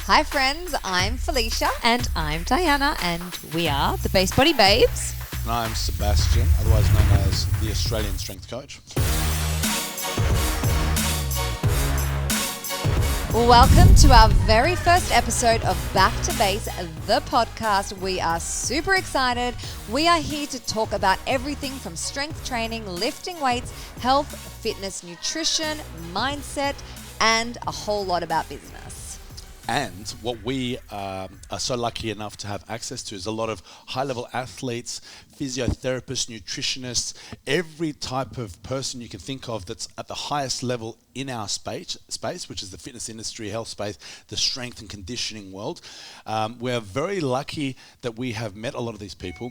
Hi friends, I'm Felicia. And I'm Diana, and we are the Base Body Babes. And I'm Sebastian, otherwise known as the Australian Strength Coach. Welcome to our very first episode of Back to Base, the podcast. We are super excited. We are here to talk about everything from strength training, lifting weights, health, fitness, nutrition, mindset, and a whole lot about business. And what we are so lucky enough to have access to is a lot of high-level athletes, physiotherapists, nutritionists, every type of person you can think of that's at the highest level in our space, which is the fitness industry, health space, the strength and conditioning world. We're very lucky that we have met a lot of these people.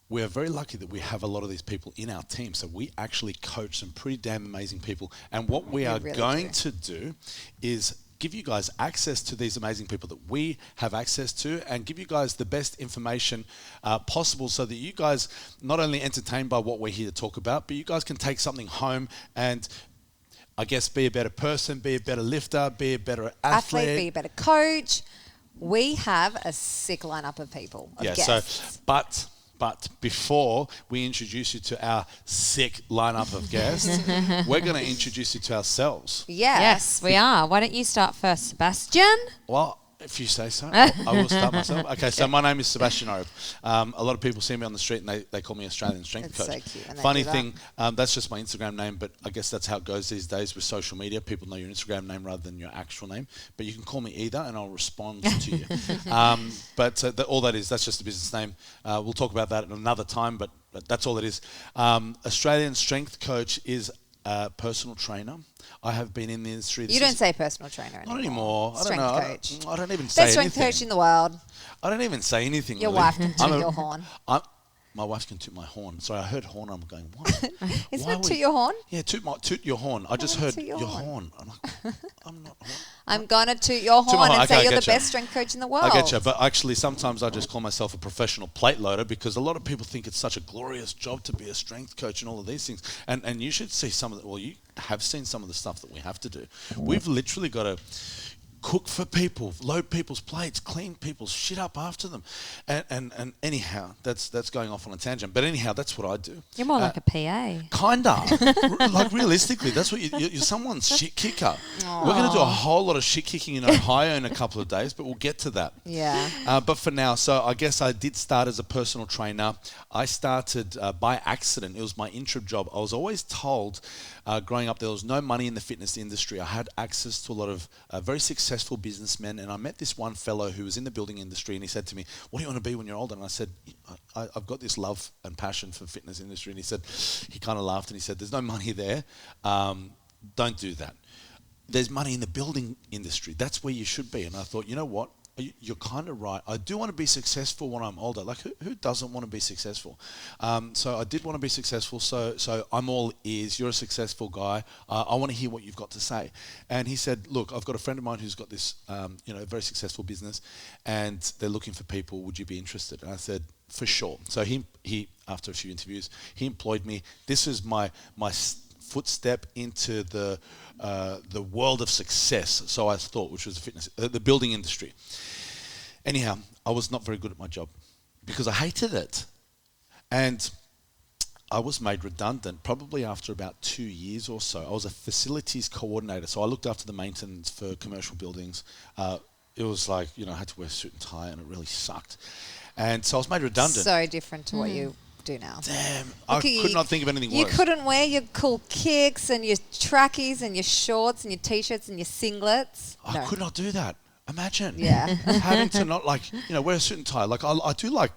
We are very lucky that we have a lot of these people in our team. So we actually coach some pretty damn amazing people. And what we are really going to do is give you guys access to these amazing people that we have access to and give you guys the best information possible so that you guys not only entertained by what we're here to talk about, but you guys can take something home and I guess be a better person, be a better lifter, be a better athlete, be a better coach. We have a sick lineup of people, of guests. But before we introduce you to our sick lineup of guests, we're going to introduce you to ourselves. Yes, we are. Why don't you start first, Sebastian? Well, if you say so, I will start myself. Okay, so my name is Sebastian Obe. A lot of people see me on the street and they call me Australian Strength Coach. So cute. Funny thing, that's just my Instagram name, but I guess that's how it goes these days with social media. People know your Instagram name rather than your actual name. But you can call me either and I'll respond to you. All that is, that's just a business name. We'll talk about that at another time, but that's all it is. Australian Strength Coach is a personal trainer. I have been in the industry. You don't say personal trainer anymore. Not anymore. Strength I don't know. coach. I don't even say Best anything. strength coach in the world. I don't even say anything. Your really. wife can toot your horn. My wife can toot my horn. Sorry, I heard horn. I'm going, what? Isn't it toot your horn? Yeah, toot your horn. I just heard your horn. I'm like, I'm not. I'm going to toot your horn and say you're the best strength coach in the world. I get you, but actually sometimes I just call myself a professional plate loader because a lot of people think it's such a glorious job to be a strength coach and all of these things. And you should see some of the, well, you have seen some of the stuff that we have to do. We've literally got to cook for people, load people's plates, clean people's shit up after them. And anyhow, that's going off on a tangent. But anyhow, that's what I do. You're more like a PA. Kinda. Like realistically, that's what you're someone's shit kicker. Aww. We're going to do a whole lot of shit kicking in Ohio in a couple of days, but we'll get to that. Yeah. But for now, so I guess I did start as a personal trainer. I started by accident. It was my interim job. I was always told growing up there was no money in the fitness industry. I had access to a lot of very successful businessmen, and I met this one fellow who was in the building industry, and he said to me, "What do you want to be when you're older?" And I said, I've got this love and passion for fitness industry. And he kind of laughed and he said, "There's no money there. Don't do that. There's money in the building industry. That's where you should be." And I thought, you know what? You're kind of right. I do want to be successful when I'm older. Like, who doesn't want to be successful? So I did want to be successful. So I'm all ears. You're a successful guy. I want to hear what you've got to say. And he said, "Look, I've got a friend of mine who's got this, very successful business, and they're looking for people. Would you be interested?" And I said, "For sure." So he after a few interviews, he employed me. This is my footstep into the world of success, so I thought, which was the building industry. Anyhow, I was not very good at my job because I hated it. And I was made redundant probably after about 2 years or so. I was a facilities coordinator, so I looked after the maintenance for commercial buildings. It was like, I had to wear a suit and tie, and it really sucked. And so I was made redundant. So different to what you do now. Damn, I could not think of anything worse. You couldn't wear your cool kicks and your trackies and your shorts and your t-shirts and your singlets. I could not do that. Imagine. Yeah. Having to not wear a suit and tie. Like I do like,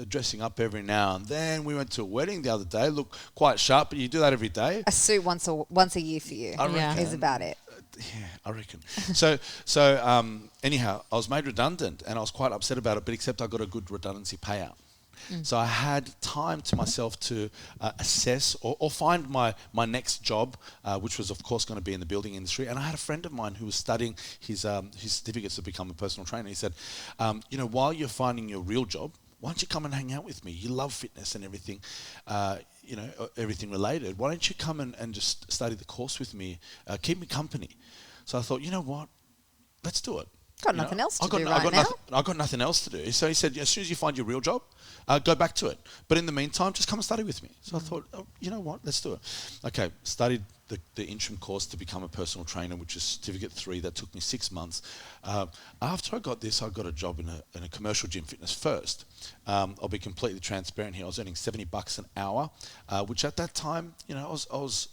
dressing up every now and then. We went to a wedding the other day, look quite sharp, but you do that every day. A suit once a year for you is about it. Yeah, I reckon. So anyhow, I was made redundant and I was quite upset about it, but except I got a good redundancy payout. So I had time to myself to assess or find my next job, which was of course going to be in the building industry. And I had a friend of mine who was studying his certificates to become a personal trainer. He said, while you're finding your real job, why don't you come and hang out with me? You love fitness and everything, everything related. Why don't you come and just study the course with me? Keep me company. So I thought, you know what? Let's do it. Got You know, nothing else to I got, do I right got now. I got nothing else to do. So he said, as soon as you find your real job, go back to it. But in the meantime, just come and study with me. So I thought, oh, you know what, let's do it. Okay, studied the interim course to become a personal trainer, which is Certificate 3. That took me 6 months. After I got this, I got a job in a commercial gym, Fitness First. I'll be completely transparent here. I was earning $70 an hour, which at that time, I was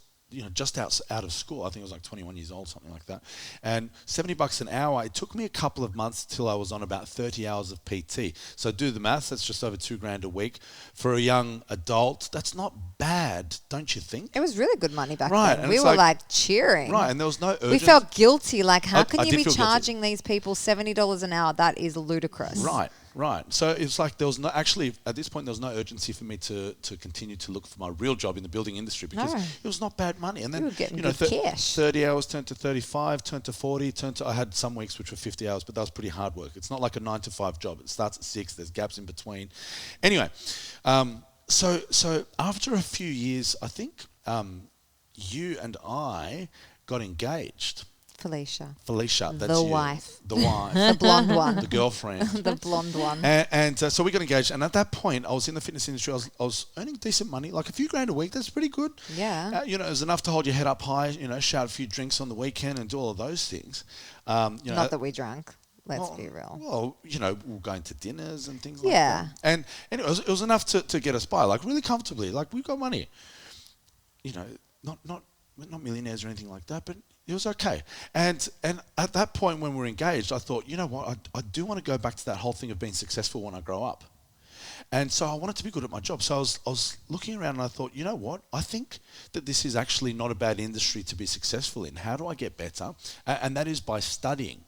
just out of school. I think I was like 21 years old, something like that. And $70 an hour, it took me a couple of months till I was on about 30 hours of PT. So do the maths, that's just over $2,000 a week. For a young adult, that's not bad, don't you think? It was really good money back Right, then. and We it's were like- cheering. Right, and there was no urgency. We felt guilty. Like, how I can you did be feel guilty. charging these people $70 an hour? That is ludicrous. Right. So it's like there was no, actually at this point there was no urgency for me to continue to look for my real job in the building industry because No. it was not bad money. And then You were getting good cash. 30 hours turned to 35, turned to 40, I had some weeks which were 50 hours, but that was pretty hard work. It's not like a 9 to 5 job. It starts at 6. There's gaps in between. Anyway, so after a few years, I think you and I got engaged. Felicia. That's The you. wife. The wife. The blonde one. The girlfriend. The blonde one. And so we got engaged. And at that point, I was in the fitness industry. I was earning decent money, like a few grand a week. That's pretty good. Yeah. It was enough to hold your head up high, shout a few drinks on the weekend and do all of those things. Not that we drank. Let's be real. Well, we were going to dinners and things like Yeah. that. And anyway, it was enough to get us by, like really comfortably. Like we've got money. Not millionaires or anything like that, but it was okay. And at that point when we were engaged, I thought, you know what, I do want to go back to that whole thing of being successful when I grow up. And so I wanted to be good at my job. So I was looking around and I thought, you know what, I think that this is actually not a bad industry to be successful in. How do I get better? And that is by studying.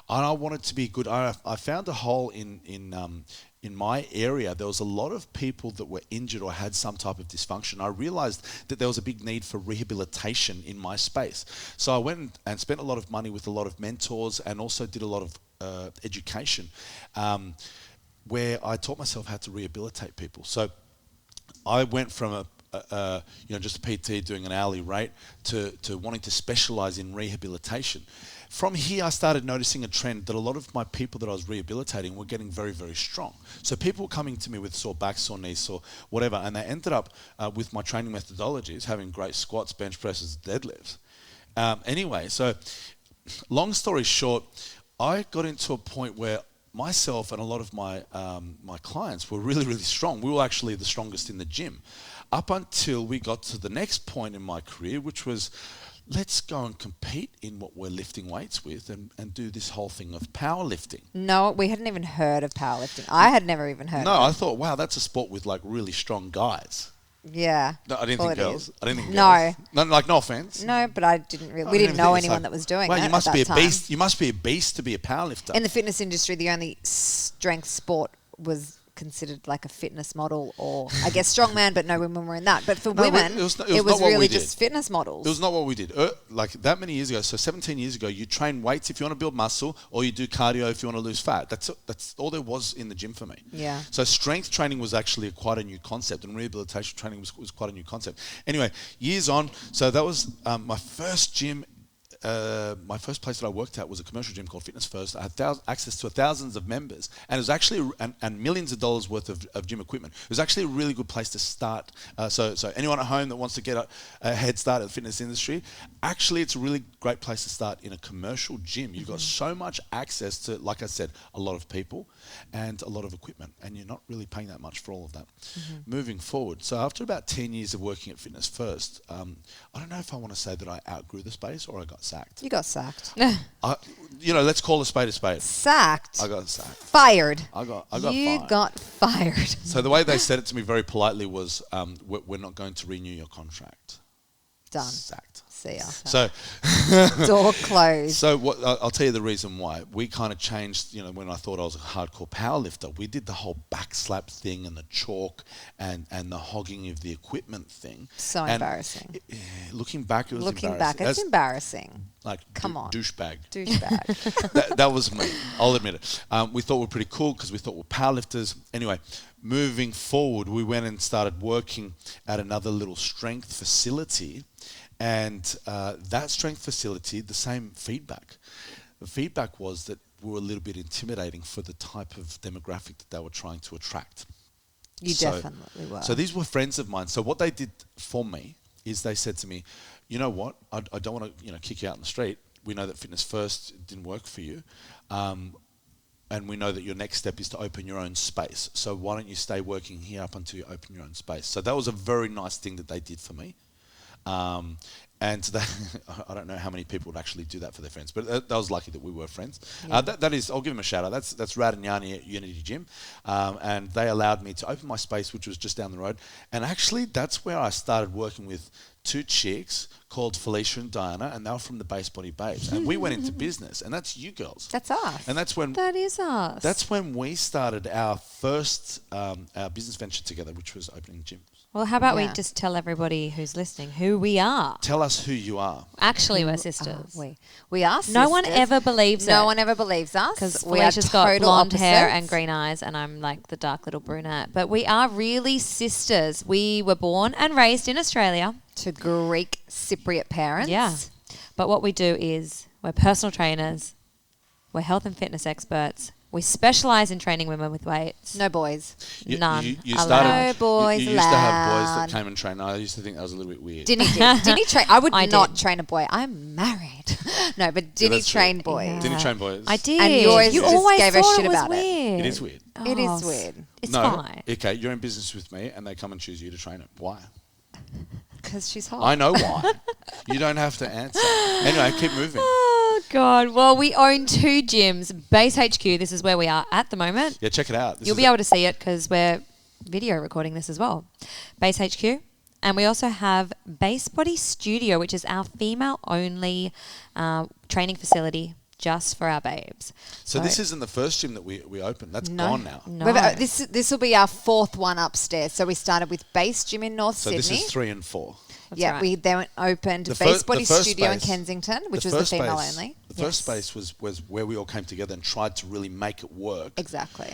And I wanted to be good. I found a hole in my area. There was a lot of people that were injured or had some type of dysfunction. I realized that there was a big need for rehabilitation in my space. So I went and spent a lot of money with a lot of mentors and also did a lot of education where I taught myself how to rehabilitate people. So I went from just a PT doing an hourly rate to wanting to specialize in rehabilitation. From here, I started noticing a trend that a lot of my people that I was rehabilitating were getting very, very strong. So people were coming to me with sore backs, sore knees, or whatever, and they ended up with my training methodologies having great squats, bench presses, deadlifts. Anyway, so long story short, I got into a point where myself and a lot of my clients were really, really strong. We were actually the strongest in the gym up until we got to the next point in my career, which was, let's go and compete in what we're lifting weights with and do this whole thing of powerlifting. No, we hadn't even heard of powerlifting. I had never even heard No, of it. I thought, wow, that's a sport with like really strong guys. Yeah. No, I didn't Well, think it girls. is. I didn't think No. girls. No offense. No, but I didn't really. I We didn't know think it's anyone like, that was doing wow, it you must at be that a time. beast. You must be a beast to be a powerlifter. In the fitness industry, the only strength sport was considered like a fitness model, or I guess strongman, but no women were in that. But for No, women, it was not really what we just did. fitness models. It was not what we did. Like that many years ago, so 17 years ago, you train weights if you want to build muscle, or you do cardio if you want to lose fat. That's all there was in the gym for me. Yeah. So strength training was actually quite a new concept, and rehabilitation training was quite a new concept. Anyway, years on, so that was my first gym. My first place that I worked at was a commercial gym called Fitness First. I had access to thousands of members, and it was actually and millions of dollars worth of gym equipment. It was actually a really good place to start. So anyone at home that wants to get a head start at the fitness industry, actually it's a really great place to start in a commercial gym. You've got so much access to, like I said, a lot of people and a lot of equipment, and you're not really paying that much for all of that. Moving forward, so after about 10 years of working at Fitness First, I don't know if I want to say that I outgrew the space or I got sacked. You got sacked. Let's call a spade a spade. Sacked. I got sacked. Fired. I got You fired. got fired. So the way they said it to me very politely was, we're not going to renew your contract. Done. Sacked. See ya. So Door closed. So what I'll tell you the reason why. We kind of changed, when I thought I was a hardcore powerlifter, we did the whole back slap thing and the chalk and the hogging of the equipment thing. So And embarrassing. Looking back, it was Looking embarrassing. back, it's embarrassing. Like Come on. douchebag. Douchebag. that was me. I'll admit it. We thought we were pretty cool because we thought we're powerlifters. Anyway, moving forward, we went and started working at another little strength facility. And that strength facility, the same feedback. The feedback was that were a little bit intimidating for the type of demographic that they were trying to attract. You definitely were. So these were friends of mine. So what they did for me is they said to me, you know what, I don't want to kick you out in the street. We know that Fitness First didn't work for you. And we know that your next step is to open your own space. So why don't you stay working here up until you open your own space? So that was a very nice thing that they did for me. And I don't know how many people would actually do that for their friends, but that was lucky that we were friends. Yeah. That is, I'll give them a shout out. That's Rad and Yanni at Unity Gym. And they allowed me to open my space, which was just down the road. And actually, that's where I started working with two chicks called Felicia and Diana, and they were from the Base Body Babes. And we went into business, and that's you girls. That's us. And that's when That is us. that's when we started our first our business venture together, which was opening gyms. Well, how about we Yeah. just tell everybody who's listening who we are? Tell us who you are. Actually, we're sisters. We are sisters. No one ever believes it. No one ever believes us. Because we are Felicia's got total blonde hair opposites. and green eyes, and I'm like the dark little brunette. But we are really sisters. We were born and raised in Australia. To Greek Cypriot parents. Yeah. But what we do is we're personal trainers. We're health and fitness experts. We specialise in training women with weights. No boys. None You allowed. started. No boys you used to have boys allowed. that came and trained. I used to think that was a little bit weird. Didn't he train? I would I not did. train a boy. I'm married. No, but did he that's true. train boys? Yeah. Didn't you train boys? I did. And you always you just always gave a thought shit it was about it. weird. It is weird. It is Oh, weird. It's no. fine. Okay, you're in business with me, and they come and choose you to train it. Why? Because she's hot. I know why. You don't have to answer. Anyway, keep moving. Oh, God. Well, we own two gyms. Base HQ, this is where we are at the moment. Yeah, check it out. This You'll is be able to see it because we're video recording this as well. Base HQ. And we also have Base Body Studio, which is our female-only training facility just for our babes. So this isn't the first gym that we opened. That's No. gone now. No. This will be our fourth one upstairs. So we started with Base Gym in North So Sydney. this is 3 and 4. That's Yeah, right. we then opened The Base fir- Body the first Studio in space- Kensington, which was the female only. The first space was where we all came together and tried to really make it work. Exactly.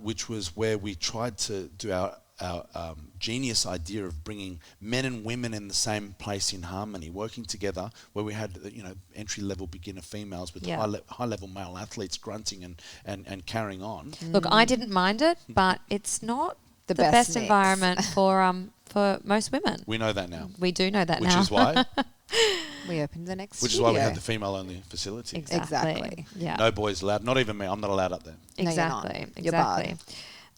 Which was where we tried to do our genius idea of bringing men and women in the same place in harmony, working together, where we had entry-level beginner females with Yeah. high-level male athletes grunting and carrying on. Look, I didn't mind it, but it's not the best best mix. environment for most women. We know that now, We do know that which now. is why We opened the next which is studio. why we have the female-only facility. Exactly. Yeah. No boys allowed. Not even me. I'm not allowed up there. No, you're not. Exactly. You're barred.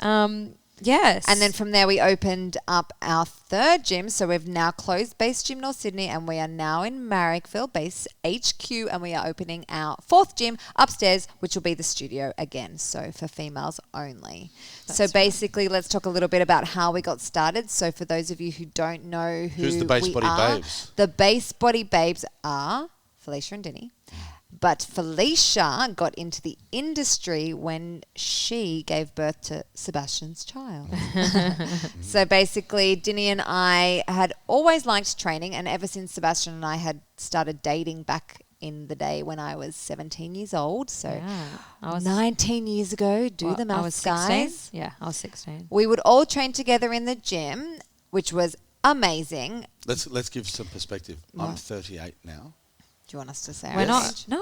Exactly. Yes. And then from there, we opened up our third gym. So we've now closed Base Gym North Sydney, and we are now in Marrickville, Base HQ, and we are opening our fourth gym upstairs, which will be the studio again. So for females only. So basically, let's talk a little bit about how we got started. So for those of you who don't know Who's the Base we Body are, Babes? The Base Body Babes are Felicia and Dinny. But Felicia got into the industry when she gave birth to Sebastian's child. So basically, Dinny and I had always liked training, and ever since Sebastian and I had started dating back in the day when I was 17 years old, so Yeah. I was 19 years ago, do the I maths, was 16. guys. Yeah, I was 16. We would all train together in the gym, which was amazing. Let's give some perspective. I'm 38 now. Do you want us to say We're our not. age? No.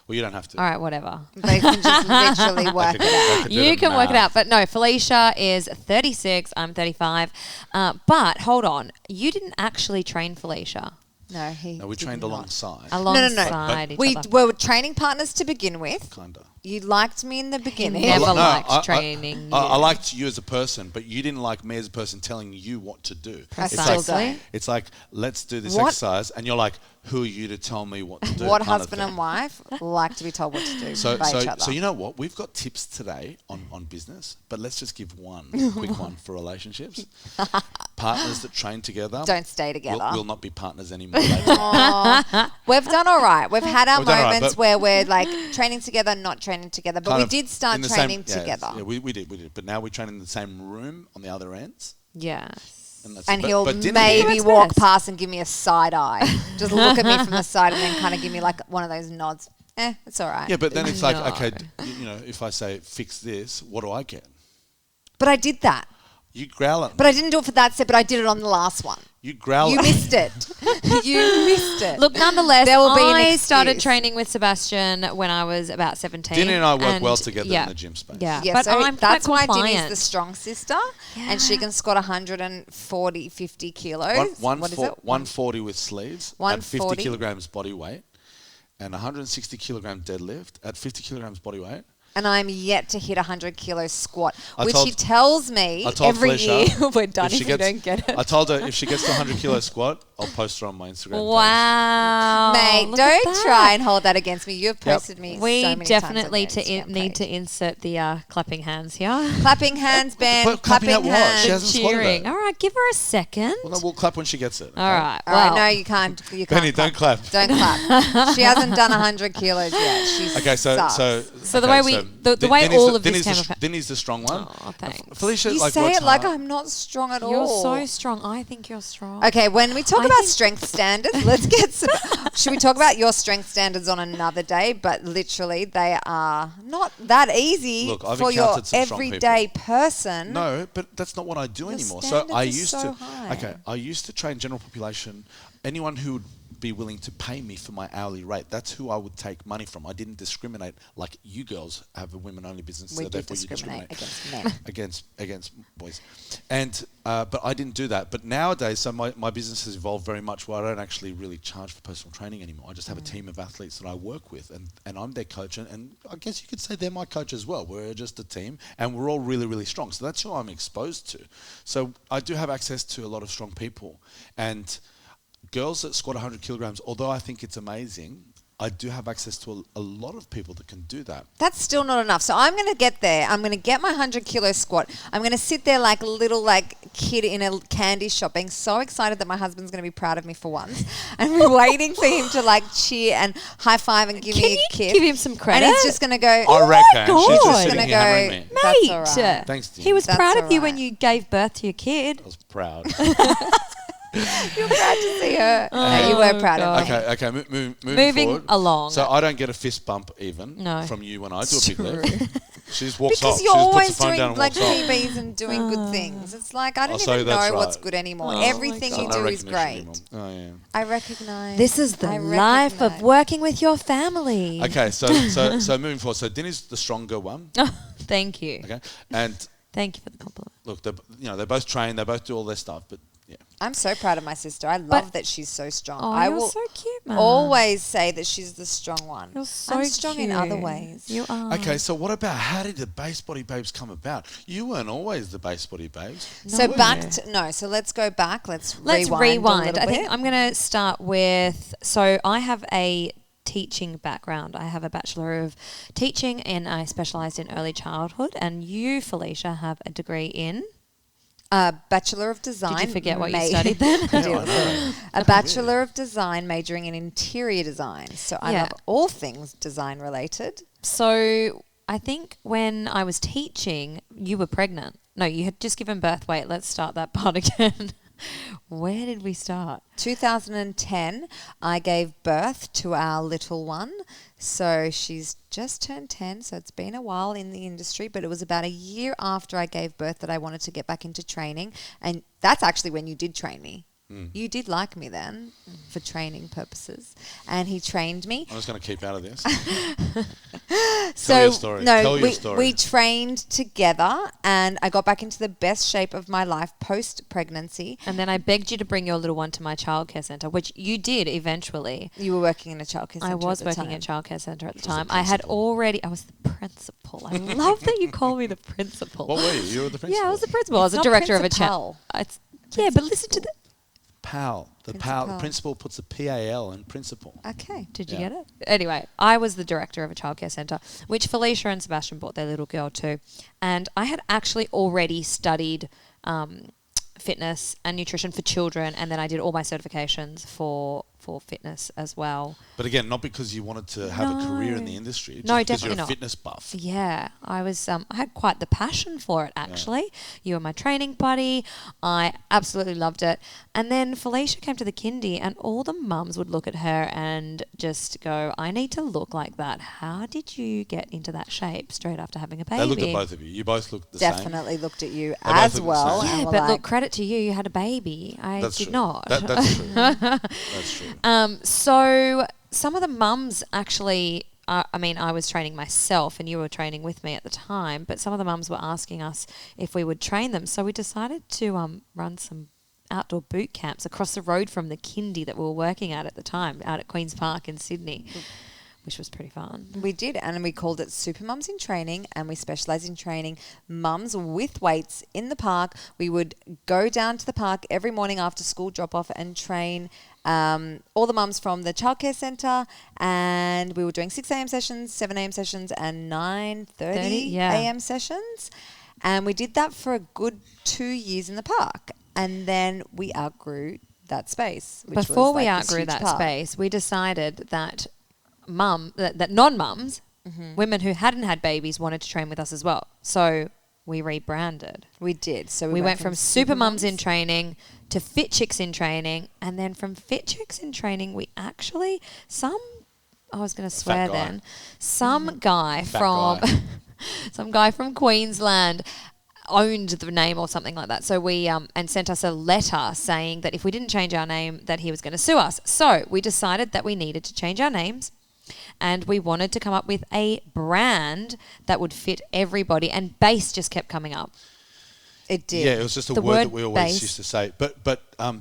Well, you don't have to. All right, whatever. They can just literally work it out. They do You the can work it math. out. But no, Felicia is 36. I'm 35. But hold on. You didn't actually train Felicia No, No, we did trained not. alongside. alongside each We other. were training partners to begin with. Kinda. You liked me in the beginning. never No, liked training I you. liked you as a person, but you didn't like me as a person telling you what to do. Precisely. It's like, let's do this What- exercise, and you're like, who are you to tell me what to do? What kind of husband thing. and wife like to be told what to do by each other. So you know what? We've got tips today on business, but let's just give one quick one for relationships. Partners that train together Don't stay together. will not be partners anymore. later. We've done all right. We've had our We've done all right, moments but- where we're like training together, not training together. But Kind we of did start in the training same- yeah, together. Yeah, we did. But now we train in the same room on the other ends. Yes. That's And it. he'll But Dinny- maybe That's walk best. past and give me a side eye. Just look at me from the side and then kind of give me like one of those nods. It's all right. Yeah, but then it's like, No. okay, if I say fix this, what do I get? But I did that. You growl at me. But I didn't do it for that set, but I did it on the last one. You growl You at me. missed it. You missed it. Look, nonetheless, There will be an I started excuse. training with Sebastian when I was about 17. Dinny and I work well together in the gym space. Yeah, Yeah, but so I'm that's quite why compliant. Dinny's the strong sister, and she can squat 140, 50 kilos. What is it? 140 with sleeves at 140. 50 kilograms body weight and 160 kilogram deadlift at 50 kilograms body weight. And I'm yet to hit 100 kilo squat, I which told- he tells me I told every Felicia year we're done if if you don't get it. I told her if she gets to 100 kilo squat, I'll post her on my Instagram page. Wow. Mate, look at don't that. try and hold that against me. You've posted me We so many definitely times on your Instagram need to page. insert the clapping hands here. Clapping hands, Ben. But clapping at what? hands. She hasn't squatted Cheering. it. All right, give her a second. Well, no, we'll clap when she gets it. All right. All right, well, no, you can't. You can't. Benny, don't clap. Don't clap. She hasn't done 100 kilos yet. She's Okay, so So the okay, way we- the way Denny's all of this Denny's came the, about- Denny's the strong one. Oh, thanks. Felicia, You like say works it like hard. I'm not strong at You're all. so strong. I think you're strong. Okay, when we talk I about think- strength standards, let's get some. Should we talk about your strength standards on another day? But literally, they are not that easy Look, I've for your encountered some strong everyday person. No, but that's not what I do Your anymore. So standards I are used so to. high. Okay, I used to train general population. Anyone who would be willing to pay me for my hourly rate. That's who I would take money from. I didn't discriminate like you girls have a women-only business. We so do therefore you discriminate discriminate against men. against boys, and but I didn't do that. But nowadays, so my business has evolved very much where I don't actually really charge for personal training anymore. I just have a team of athletes that I work with, and I'm their coach, and I guess you could say they're my coach as well. We're just a team, and we're all really, really strong. So that's who I'm exposed to. So I do have access to a lot of strong people, and girls that squat 100 kilograms, although I think it's amazing, I do have access to a lot of people that can do that. That's still not enough. So I'm going to get there. I'm going to get my 100 kilo squat. I'm going to sit there like a little kid in a candy shop being so excited that my husband's going to be proud of me for once. And we're waiting for him to cheer and high five and give me a kiss. Give him some credit? And he's just going to go, I reckon. She's just God. sitting Gonna here hammering me. go, That's all Mate, right. Thanks, Dean. he was That's proud all of you when right. you gave birth to your kid. I was proud. You're proud to see her. No, you were proud of me. Okay. Moving forward. along. So I don't get a fist bump even No. from you when I do a big True. lift. She just walks Because off. you're She just always puts the phone down doing and walks off. PBs and doing good things. It's like I don't so even that's know what's right. good anymore. Oh Everything my you God. No do is recognition great. anymore. Oh, yeah. I recognize. This is the I life of recognize. working with your family. Okay, so moving forward. So Dinny's the stronger one. Oh, thank you. Okay, and Thank you for the compliment. look, they both train, they both do all their stuff, but yeah. I'm so proud of my sister. I love that she's so strong. Oh, I you're will so cute, man. always say that she's the strong one. You're so I'm strong in other cute. ways. You are. Okay, so what about how did the Base Body Babes come about? You weren't always the Base Body Babes. So No. back to so let's go back. Let's Let's rewind. rewind. A little I think bit. I'm going to start with. So I have a teaching background. I have a Bachelor of Teaching and I specialised in early childhood. And you, Felicia, have a degree in. Bachelor of Design. Did you forget what you studied then? I did. Yeah, I know. A Bachelor of Design majoring in interior design. So I Yeah. love all things design related. So I think when I was teaching, you were pregnant. No, you had just given birth. Wait, let's start that part again. Where did we start? 2010, I gave birth to our little one. So she's just turned 10, so it's been a while in the industry, but it was about a year after I gave birth that I wanted to get back into training. And that's actually when you did train me. You did like me then for training purposes. And he trained me. I'm just going to keep out of this. So your story. no, Tell your we, story. we trained together, and I got back into the best shape of my life post pregnancy. And then I begged you to bring your little one to my childcare centre, which you did eventually. You were working in a childcare centre. I was at the working time. at childcare centre at the was time. the I had principal. already. I was the principal. I love that you call me the principal. What were you? You were the principal. Yeah, I was the principal. I was It's a not director of a principal. chat. Yeah, but listen to the. PAL. The Principal. principal puts a PAL in principal. Okay. Did you Yeah. get it? Anyway, I was the director of a childcare centre, which Felicia and Sebastian brought their little girl to. And I had actually already studied fitness and nutrition for children, and then I did all my certifications for for fitness as well. But again, not because you wanted to have a career in the industry, just No, because definitely you're a not. fitness buff. Yeah, I was. I had quite the passion for it, actually. You were my training buddy. I absolutely loved it. And then Felicia came to the kindy, and all the mums would look at her and just go, "I need to look like that. How did you get into that shape straight after having a baby?" They looked at both of you. You both looked the same. Definitely looked at you both as look the well. same. and Yeah, were but like, look, credit to you. You had a baby. I That's did true. not. That's true. That's true. So some of the mums actually, I was training myself and you were training with me at the time, but some of the mums were asking us if we would train them. So we decided to run some outdoor boot camps across the road from the kindy that we were working at the time, out at Queen's Park in Sydney, which was pretty fun. We did, and we called it Super Mums in Training, and we specialise in training mums with weights in the park. We would go down to the park every morning after school drop-off and train all the mums from the childcare centre, and we were doing 6 a.m. sessions, 7 a.m. sessions, and 9:30 a.m. sessions. And we did that for a good 2 years in the park, and then we outgrew that space. Which Before was we like this outgrew huge that park. space, we decided that that non-mums, women who hadn't had babies, wanted to train with us as well. So we rebranded. We did. So We went from Super Mums in Mums. training to Fit Chicks in Training, and then from Fit Chicks in Training, we actually I was going to swear guy. then, some guy Fat from guy. some guy from Queensland owned the name or something like that. So we and sent us a letter saying that if we didn't change our name, that he was going to sue us. So we decided that we needed to change our names. And we wanted to come up with a brand that would fit everybody. And base just kept coming up. It did. Yeah, it was just a The word that word we always base. used to say. But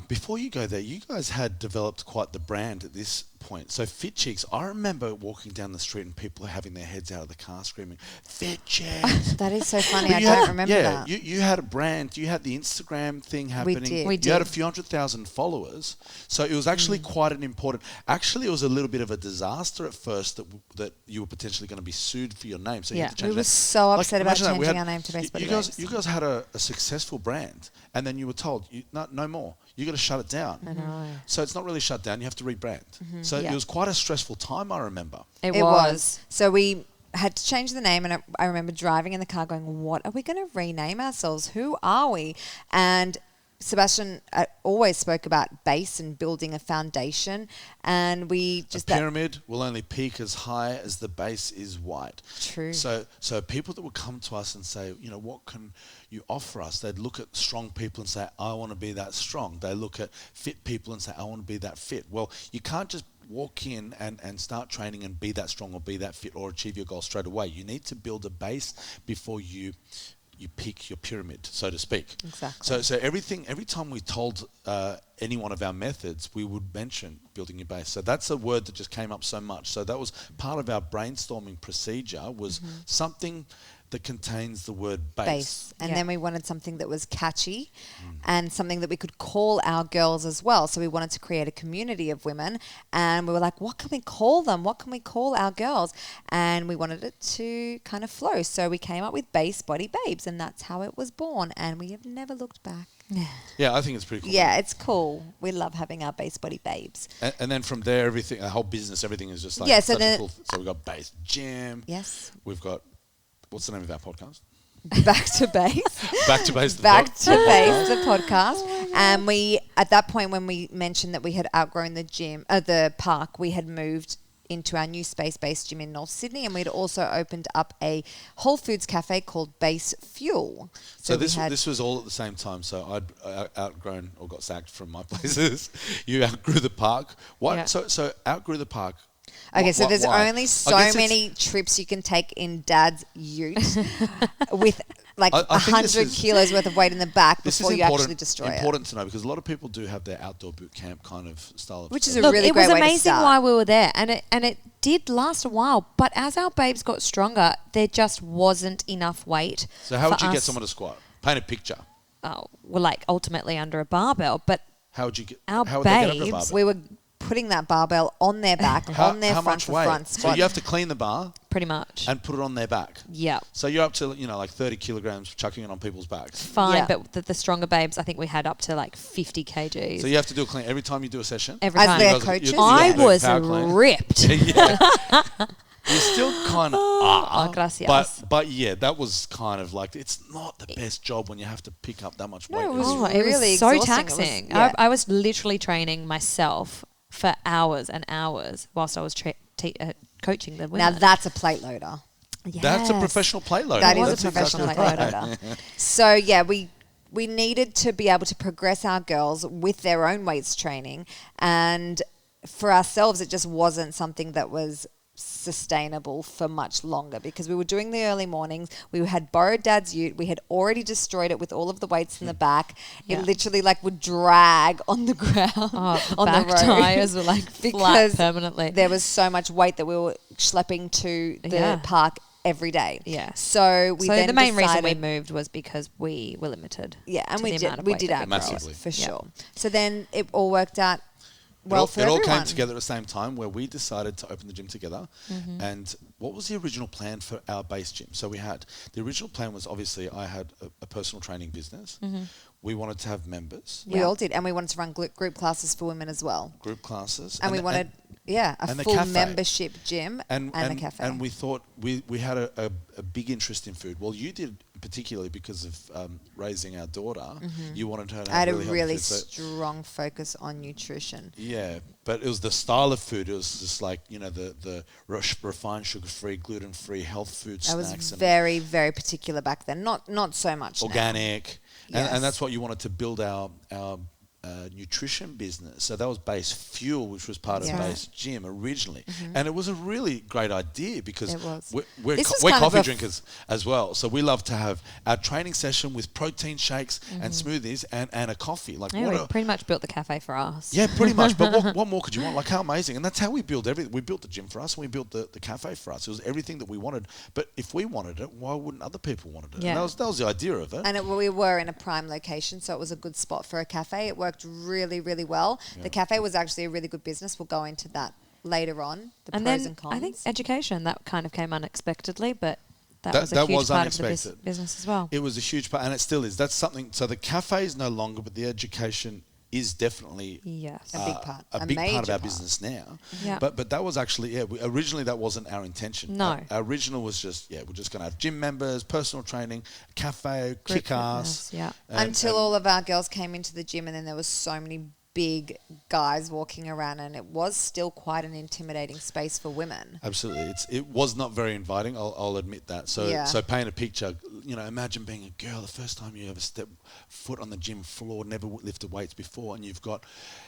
before you go there, you guys had developed quite the brand at this point. So Fit Chicks, I remember walking down the street and people having their heads out of the car screaming, "Fit Chicks!" That is so funny. But I you don't had- remember yeah, that. you had a brand. You had the Instagram thing happening. did. We You had a did. few 100,000 followers. So it was actually quite an important... Actually, it was a little bit of a disaster at first that you were potentially going to be sued for your name. So you Yeah. had to change We were that. so upset about imagine that. We changing had- our name to Base Body you guys, Babes. you guys had a successful brand, and then you were told, no more. You got to shut it down. I know. So it's not really shut down. You have to rebrand. So Yeah. it was quite a stressful time, I remember. It It was. was. So we had to change the name, and I remember driving in the car going, what are we going to rename ourselves? Who are we? And Sebastian always spoke about base and building a foundation, and we just... A pyramid will only peak as high as the base is wide. True. So people that would come to us and say, what can you offer us? They'd look at strong people and say, I want to be that strong. They look at fit people and say, I want to be that fit. Well, you can't just walk in and start training and be that strong or be that fit or achieve your goal straight away. You need to build a base before you peak your pyramid, so to speak. Exactly. So every time we told any one of our methods, we would mention building your base. So that's a word that just came up so much. So that was part of our brainstorming procedure, was something that contains the word base. And Yeah. then we wanted something that was catchy and something that we could call our girls as well. So we wanted to create a community of women, and we were like, what can we call them? What can we call our girls? And we wanted it to kind of flow. So we came up with Base Body Babes, and that's how it was born, and we have never looked back. Yeah, I think it's pretty cool. Yeah, it's cool. We love having our Base Body Babes. And then from there, everything, our whole business, everything is just like Yeah, so such a then- cool. So we've got Base Gym. Yes. We've got, what's the name of our podcast? Back to Base. Back to Base. Back to Base, the podcast. And we, at that point, when we mentioned that we had outgrown the gym, the park, we had moved into our new space-based gym in North Sydney, and we'd also opened up a Whole Foods cafe called Base Fuel. So we had- this was all at the same time. So I'd outgrown or got sacked from my places. You outgrew the park. What? Yeah. So outgrew the park. Okay, so there's why? only I so guess it's- many trips you can take in Dad's ute with like I think this 100 is- kilos worth of weight in the back This before is you actually destroy important to know, because a lot of people do have their outdoor boot camp kind of style of Which is stuff. a Look, really it great was way to amazing start. while we were there, and it did last a while. But as our babes got stronger, there just wasn't enough weight. So how would for you get us- someone to squat? Paint a picture. Well, like ultimately under a barbell, but How would you get? Our how would they get under a babes, barbell? We were putting that barbell on their back, on their how front much for weight? front So squat. you have to clean the bar. Pretty much. and put it on their back. Yeah. So you're up to, like 30 kilograms chucking it on people's backs. Fine, Yeah. but the stronger babes, I think we had up to like 50 kgs. So you have to do a clean every time you do a session. Every As time. their You guys- coaches? you I do a was power clean. ripped. Yeah. You still kind of are. Oh, gracias. But yeah, that was kind of like, it's not the best job when you have to pick up that much weight. it was Oh, really it was so exhausting. It was- taxing. yeah. I was literally training myself for hours and hours whilst I was coaching the Now women. that's a plate loader. That's a Yes. professional plate loader. That is That's a professional exactly plate right. loader. So yeah, we needed to be able to progress our girls with their own weights training, and for ourselves, it just wasn't something that was sustainable for much longer because we were doing the early mornings. We had borrowed Dad's ute. We had already destroyed it with all of the weights in the back. Yeah. It literally like would drag on the ground the on back the road tires were like flat because permanently. there was so much weight that we were schlepping to the Yeah. park every day. Yeah. So we so then the main reason we decided- moved was because we were limited. yeah, and to we the amount did of we weight did that our could growth Massively. for Yeah. sure. So then it all worked out well for it all everyone. came together at the same time where we decided to open the gym together. Mm-hmm. And what was the original plan for our base gym? So the original plan was obviously I had a personal training business. Mm-hmm. We wanted to have members, We Yeah. all did, and we wanted to run group classes for women as well. group classes. And we wanted a and the full cafe. membership gym and a cafe. And we thought we had a big interest in food. Well, you did particularly because of raising our daughter. You wanted her to Mm-hmm. I have had a really really healthy food. So- strong focus on nutrition. yeah, but it was the style of food. It was just like, the refined, sugar-free, gluten-free, health food I was snacks. and very, very particular back then. Not so much now. organic, Yes. and that's what you wanted to build our nutrition business. So that was Base Fuel, which was part of Yeah. Base Gym originally, and it was a really great idea because It was. we're This is we're kind of coffee a drinkers as well. So we love to have our training session with protein shakes and smoothies and a coffee. Like Yeah, what we a, pretty much built the cafe for us. yeah, pretty much. But what more could you want? Like how amazing. And that's how we built everything. We built the gym for us and we built the cafe for us. It was everything that we wanted. But if we wanted it, why wouldn't other people want it? Yeah. And that was the idea of it. And we were in a prime location, so it was a good spot for a cafe. It worked really, really well. The cafe was actually a really good business. We'll go into that later on, the And pros then and cons. I think education, that kind of came unexpectedly, but that was a That huge was part of the unexpected. business as well. It was a huge part, and it still is. That's something. So the cafe is no longer, but the education is definitely Yes. A big part, a a big part of major our part. business now. Yeah. But that was actually originally that wasn't our intention. No. Our original was just we're just going to have gym members, personal training, cafe, Group kick ass. fitness, yeah. Until all of our girls came into the gym, and then there was so many big guys walking around, and it was still quite an intimidating space for women. Absolutely, it was not very inviting. I'll admit that. So Yeah. so paint a picture. Imagine being a girl, the first time you ever step foot on the gym floor, never lifted weights before, and you've got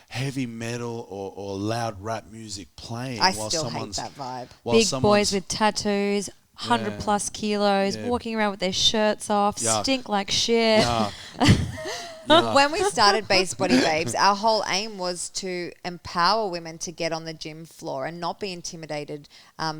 heavy metal or loud rap music playing I while still hate someone's that vibe. while Big boys someone's- with tattoos, 100 Yeah. plus kilos, Yeah. walking around with their shirts off, Yuck. stink like shit. Yuck. Yuck. When we started Base Body Babes, our whole aim was to empower women to get on the gym floor and not be intimidated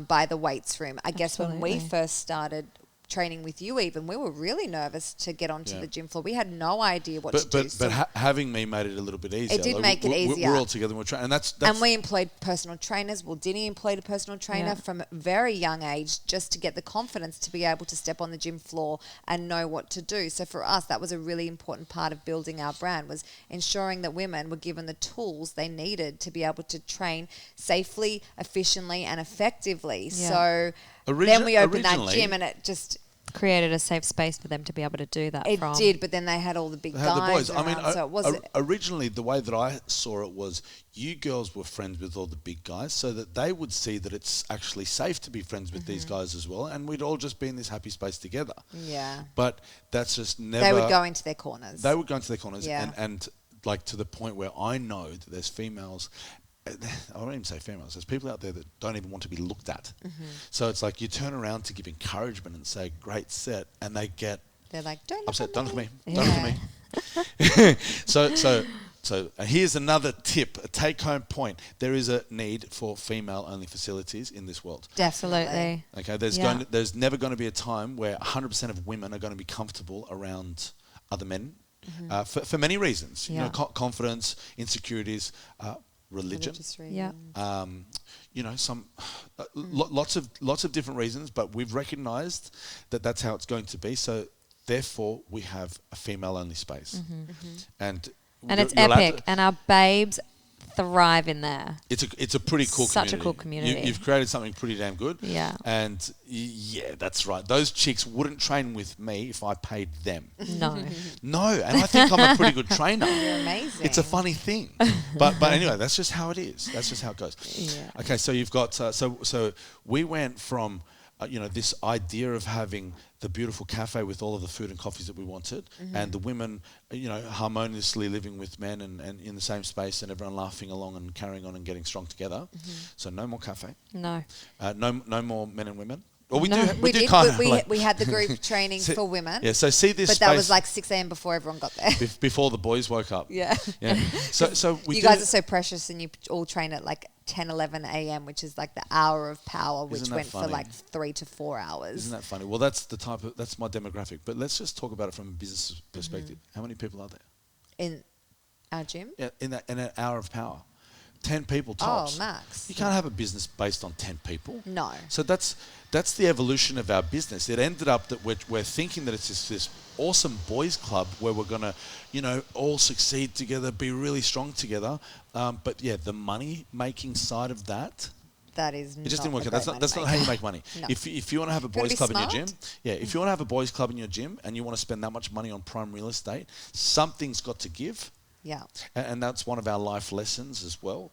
by the weights room. I guess when we Absolutely. first started training with you, even we were really nervous to get onto the gym floor. We had no idea what to do. But having me made it a little bit easier. It did make it easier. We're all together and we're trying, and that's and we employed personal trainers. Well, Dinny employed a personal trainer Yeah. from a very young age just to get the confidence to be able to step on the gym floor and know what to do. So for us, that was a really important part of building our brand, was ensuring that women were given the tools they needed to be able to train safely, efficiently, and effectively. Yeah. So then we opened that originally- gym, and it just... Created a safe space for them to be able to do that It from. did, but then they had all the big They had the guys boys. I mean, around, so it was... originally the way that I saw it was you girls were friends with all the big guys, so that they would see that it's actually safe to be friends with these guys as well, and we'd all just be in this happy space together. yeah. But that's just never. They would go into their corners. They would go into their corners, Yeah. and like to the point where I know that there's females. I don't even say females. There's people out there that don't even want to be looked at. So it's like you turn around to give encouragement and say, "Great set," and they get They're like, don't look upset. at Don't look me. at me. Don't look at me. So here's another tip, a take-home point. There is a need for female-only facilities in this world. Absolutely. Okay, Yeah. there's never going to be a time where 100% of women are going to be comfortable around other men for many reasons. Yeah. Confidence, insecurities. religion. Religious reasons. Yeah. You know, lots of different reasons, but we've recognised that that's how it's going to be. So therefore, we have a female-only space, and it's you're allowed epic, and our babes thrive in there. It's a pretty cool Such community. a cool community. You've created something pretty damn good. Yeah. And yeah, that's right. Those chicks wouldn't train with me if I paid them. No. No, and I think I'm a pretty good trainer. You're amazing. It's a funny thing, but anyway, that's just how it is. That's just how it goes. Yeah. Okay, so you've got so we went from this idea of having the beautiful cafe with all of the food and coffees that we wanted, and the women harmoniously living with men and in the same space, and everyone laughing along and carrying on and getting strong together. So no more cafe. No. No more men and women. Well, we No. do. We do did. kind of We had the group training for women. Yeah. So see this. But space that was like 6 a.m. before everyone got there. before the boys woke up. Yeah. Yeah. So we. You guys are so precious, and you all train at like 10, 11 a.m., which is like the hour of power, which Isn't that went for funny? like 3 to 4 hours. Isn't that funny? Well, that's my demographic. But let's just talk about it from a business perspective. How many people are there? In our gym? Yeah, in an hour of power, 10 people tops. Oh, max. You can't have a business based on 10 people. No. So that's the evolution of our business. It ended up that we're thinking that it's this awesome boys club where we're gonna, all succeed together, be really strong together. But yeah, the money making side of that. That is It just didn't work out. That's not how you make money. No. If you want to have a boys be club in your smart. gym, if you want to have a boys club in your gym and you want to spend that much money on prime real estate, something's got to give. Yeah. And that's one of our life lessons as well.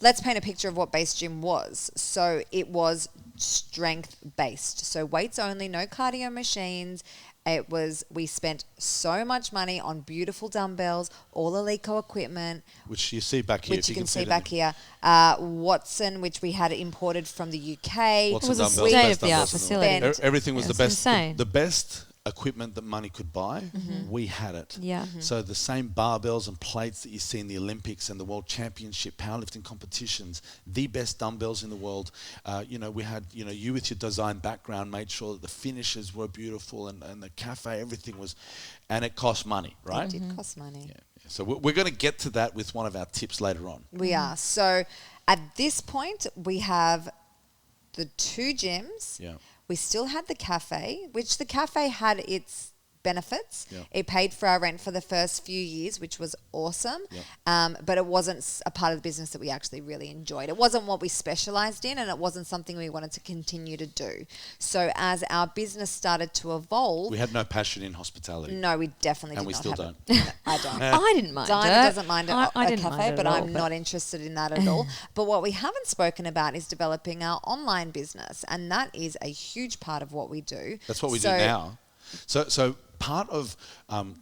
Let's paint a picture of what Base Gym was. So it was strength based. So weights only, no cardio machines. We spent so much money on beautiful dumbbells, all Eleiko equipment. Which you see back here. Which if you can see it back here. Watson, which we had imported from the UK. Watson It was a dumbbells, best state-of-the-art dumbbells in the world. facility. Everything was the It's best. insane. The best equipment that money could buy, we had it. Yeah. So the same barbells and plates that you see in the Olympics and the World Championship powerlifting competitions, the best dumbbells in the world. We had, you with your design background made sure that the finishes were beautiful and the cafe, everything was, and it cost money, right? It did cost money. Yeah. So we're going to get to that with one of our tips later on. We are. So at this point, we have the 2 gyms. Yeah. We still had the cafe, which the cafe had its benefits. Yeah. It paid for our rent for the first few years, which was awesome. Yeah. But it wasn't a part of the business that we actually really enjoyed. It wasn't what we specialized in, and it wasn't something we wanted to continue to do. So as our business started to evolve, We had no passion in hospitality. no, we definitely And did we not still have don't. it. I don't. I didn't mind Dinah it. doesn't mind I a didn't mind cafe, it but at all, I'm not interested in that at all. But what we haven't spoken about is developing our online business, and that is a huge part of what we do. That's what we do now. So part of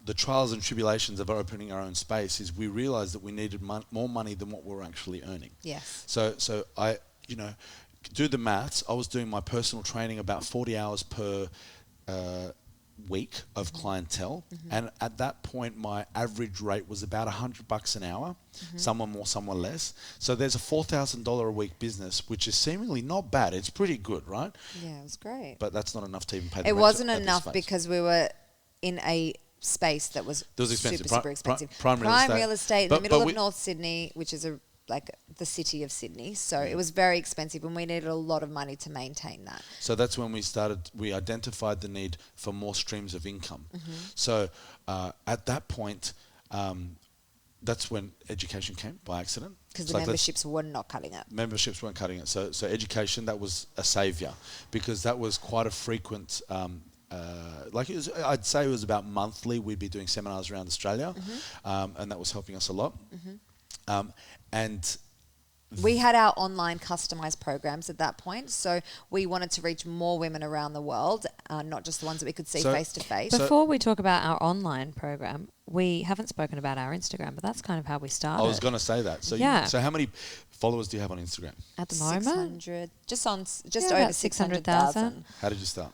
the trials and tribulations of opening our own space is we realized that we needed more money than what we were actually earning. Yes. So I, do the maths. I was doing my personal training about 40 hours per week of clientele, and at that point my average rate was about $100 an hour, someone more, someone less. So there's a $4,000 a week business, which is seemingly not bad. It's pretty good, right? Yeah, it was great. But that's not enough to even pay the It rent wasn't at this enough space. because we were in a space that was, That was expensive. super expensive. Prime real estate. in the But middle of we- North Sydney, which is like the city of Sydney. So it was very expensive, and we needed a lot of money to maintain that. So that's when we identified the need for more streams of income. So at that point, that's when education came by accident. Because It's the like, memberships were not cutting it. memberships weren't cutting it. So education, that was a savior, because that was quite a frequent, I'd say it was about monthly. We'd be doing seminars around Australia, and that was helping us a lot. And We had our online customized programs at that point. So we wanted to reach more women around the world, not just the ones that we could see So- face to face. So- Before we talk about our online program, we haven't spoken about our Instagram, but that's kind of how we started. I was going to say that. So Yeah. so how many followers do you have on Instagram? At the moment, 600, just Yeah, over about 600,000. How did you start?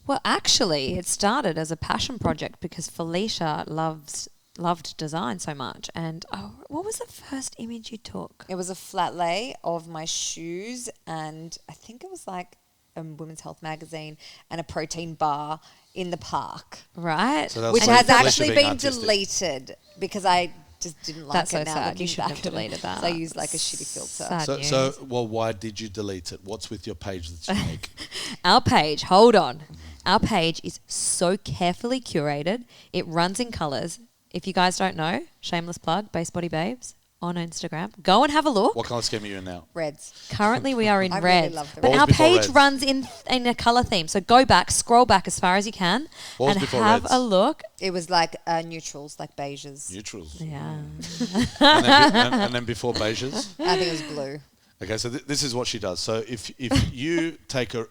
well, actually, it started as a passion project because Felicia loved design so much. And what was the first image you took? It was a flat lay of my shoes, and I think it was like a Women's Health magazine and a protein bar in the park, Right. So that was which like has Felicia actually being been artistic. deleted because I just didn't like That's it so now. sad. looking You shouldn't back have at it. deleted that. So I used like a shitty filter. Sad news. So, well, why did you delete it? What's with your page that's unique? Our page, hold on. Our page is so carefully curated. It runs in colours. If you guys don't know, shameless plug, Base Body Babes on Instagram. Go and have a look. What colour scheme are you in now? Reds. Currently, we are in I really red. love the But What was our before page reds? runs in a colour theme. So go back, scroll back as far as you can, What was and before have reds? a look. It was like neutrals, like beiges. Neutrals. Yeah. And then before beiges. I think it was blue. Okay, so this is what she does. So if you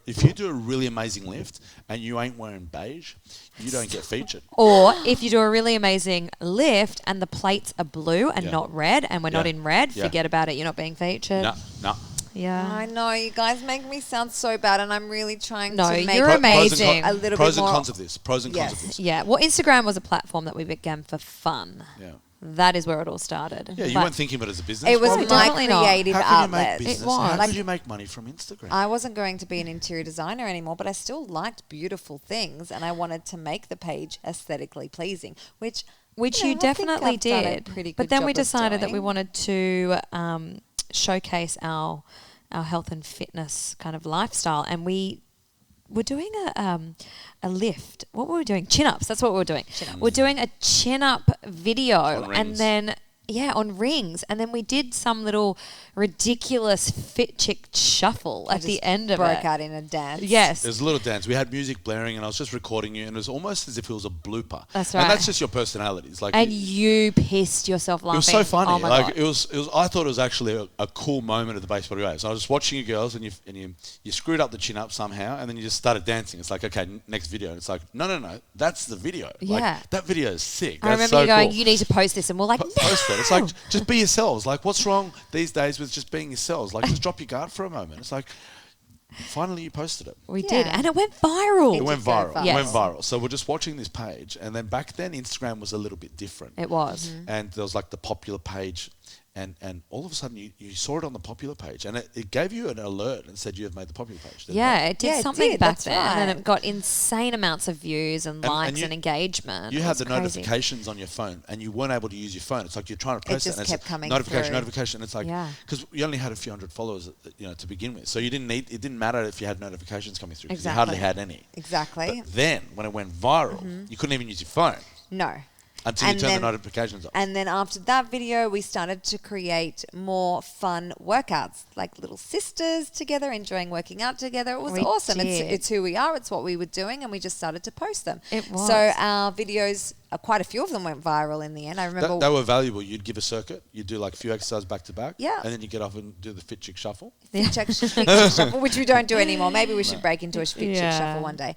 if you do a really amazing lift and you ain't wearing beige, you don't get featured. Or if you do a really amazing lift and the plates are blue and Yeah. not red, and we're not Yeah. in red, Yeah. forget about it. You're not being featured. No. Yeah. I know, you guys make me sound so bad, and I'm really trying No, to make you're it amazing. a little pros bit and more. cons of this. Pros and cons Yes. of this. Yeah. Well, Instagram was a platform that we began for fun. Yeah. That is where it all started. Yeah, you But weren't thinking of it as a business. It was Why No, would my you? definitely not. creative How could you make outlet. business? It was. How Like- could you make money from Instagram? I wasn't going to be an interior designer anymore, but I still liked beautiful things, and I wanted to make the page aesthetically pleasing, which you I think definitely I've done a did. pretty But good then job we of decided that we doing. wanted to showcase our health and fitness kind of lifestyle, and we were doing a lift. What were we doing? Chin ups. That's what we were doing. We're doing a chin up video, On and rings. then. Yeah, on rings. And then we did some little ridiculous fit chick shuffle I at the just end of broke it. out in a dance. Yes. There was a little dance. We had music blaring, and I was just recording you, and it was almost as if it was a blooper. That's And right. that's just your personality. It's like And you pissed yourself laughing. it was so funny. Oh my like God. it was. I thought it was actually a cool moment at the Base Body Babes. I was just watching you girls, and you screwed up the chin up somehow, and then you just started dancing. It's like, okay, next video. And it's like, no, that's the video. Yeah. Like, that video is sick. I That's remember so you going, cool. you need to post this. And we're like, no. Post it. It's like, just be yourselves. Like, what's wrong these days with just being yourselves? Like, just drop your guard for a moment. It's like, finally you posted it. We did. Yeah. And it went viral. It did went go viral. viral. It went Yes. viral. So we're just watching this page, and then back then Instagram was a little bit different. It was. And there was like the popular page, and all of a sudden you saw it on the popular page, and it gave you an alert and said you have made the popular page. didn't Yeah, it? it did Yeah, it something did, back that's then. And then right. it got insane amounts of views and likes you- and engagement. You It had was the crazy. notifications on your phone, and you weren't able to use your phone. It's like you're trying to press just and kept it's coming notification, through. notification. It's like Yeah. because you only had a few hundred followers, to begin with, so you didn't need. It didn't matter if you had notifications coming through. 'Cause Exactly. You hardly had any. Exactly. But then when it went viral, you couldn't even use your phone No. until you And turned the then- notifications off. And then after that video, we started to create more fun workouts, like little sisters together, enjoying working out together. It was We awesome. did. It's who we are. It's what we were doing, and we just started to post them. It was. So our videos, quite a few of them went viral in the end. I remember. They were valuable. You'd give a circuit. You'd do like a few exercises back to back. Yeah. And then you get off and do the fit chick shuffle. Fit check shuffle, which we don't do anymore. Maybe we should break into a fit check Yeah. shuffle one day.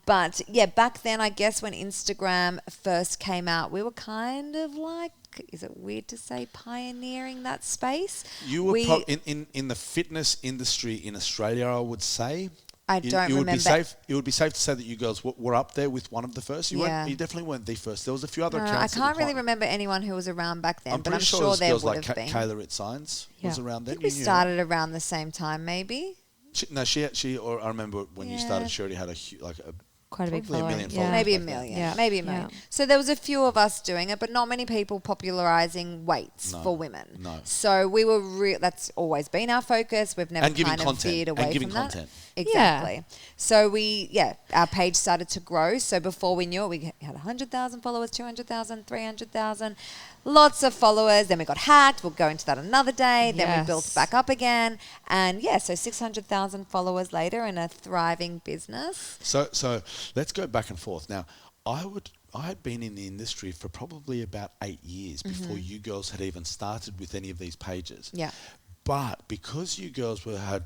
But yeah, back then, I guess when Instagram first came out, we were kind of like, is it weird to say pioneering that space? You were We- in the fitness industry in Australia, I would say. I don't it would be remember. safe. It would be safe to say that you girls were up there with one of the first. You Yeah. weren't. You definitely weren't the first. There was a few other No, I accounts. at the can't really time. remember anyone who was around back then, I'm but pretty I'm sure, it sure was there girls would like have been. Kayla at Signs was Yeah. around I then. think we You knew her. started around the same time, maybe. Or I remember when you started, she already had Quite a big probably a following. million Yeah. followers. Maybe a back then. million. Yeah. Maybe a million. Yeah. So there was a few of us doing it, but not many people popularizing weights No. for women. No. So we were that's always been our focus. We've never And giving kind of content. veered And away giving from that. content. Exactly. So our page started to grow. So before we knew it, we had 100,000 followers, 200,000, 300,000, lots of followers. Then we got hacked. We'll go into that another day. Then we built Yes. back up again. And so 600,000 followers later in a thriving business. So let's go back and forth. Now, I had been in the industry for probably about 8 years before you girls had even started with any of these pages. Yeah. But because you girls had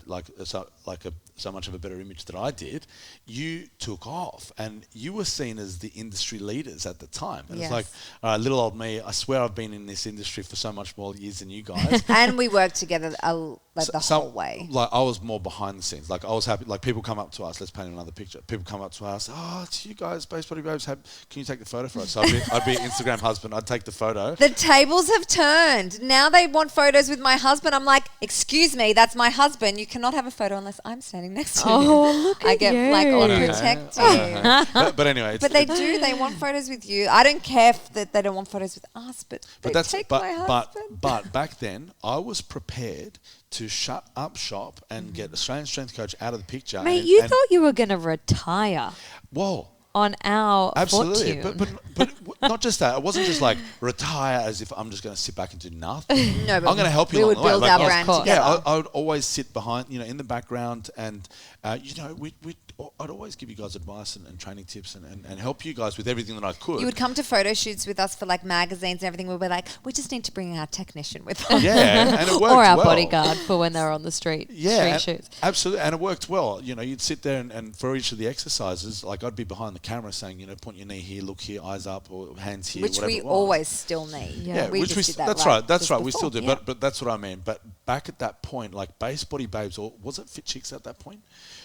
so much of a better image than I did, you took off, and you were seen as the industry leaders at the time. And Yes. it's like, all right, little old me, I swear I've been in this industry for so much more years than you guys. And we worked together the whole way. Like I was more behind the scenes. Like I was happy. Like people come up to us. Let's paint another picture. People come up to us. Oh, it's you guys, Base Body Babes. Can you take the photo for us? So I'd be Instagram husband. I'd take the photo. The tables have turned. Now they want photos with my husband. I'm like, excuse me, that's my husband. You cannot have a photo unless I'm standing next to him. Oh, look I at get you. like all Okay. protective. But anyway, But they do. They want photos with you. I don't care that they don't want photos with us, but they take my husband. But back then, I was prepared to shut up shop and get Australian Strength Coach out of the picture. Mate, you thought you were going to retire whoa. on our Absolutely, fortune. but not just that. It wasn't just like retire as if I'm just going to sit back and do nothing. No, but I'm going to help you we along would the way. build Like, our I was- brand course. together. Yeah, I would always sit behind, in the background, and I'd always give you guys advice and training tips and help you guys with everything that I could. You would come to photo shoots with us for like magazines and everything. We'd be like, we just need to bring our technician with us. yeah, and it worked Or our well. bodyguard for when they're on the street. Yeah, Street shoots. absolutely, and it worked well. You'd sit there and for each of the exercises, like I'd be behind the camera saying, point your knee here, look here, eyes up, or hands here, Which whatever we it was. always still need. Yeah. We which just did that that's right. That's just right. We before. still do, Yeah. but that's what I mean. But back at that point, like Base Body Babes, or was it Fit Chicks at that point?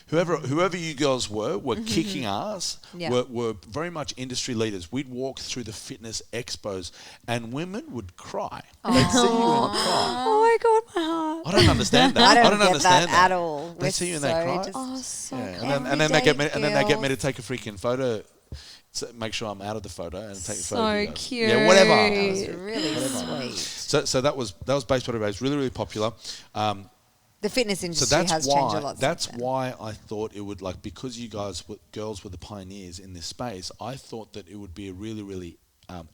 Whoever you girls were kicking ass. Yeah. Were very much industry leaders. We'd walk through the fitness expos, and women would cry. They'd see you and cry. Oh my God, my heart. I don't understand that. I don't get understand that at all. They We're see you and they so cry. just- Oh, so Yeah, cute. and then they get me, Everyday and then they get me to girls. take a freaking photo. So make sure I'm out of the photo and take a So photo. of you guys. cute. Yeah, whatever. That was really sweet. So that was Base Body Babes, really really popular. The fitness So industry that's has changed a why lot. that's since then. why I thought it would, like, because you girls were the pioneers in this space. I thought that it would be a really really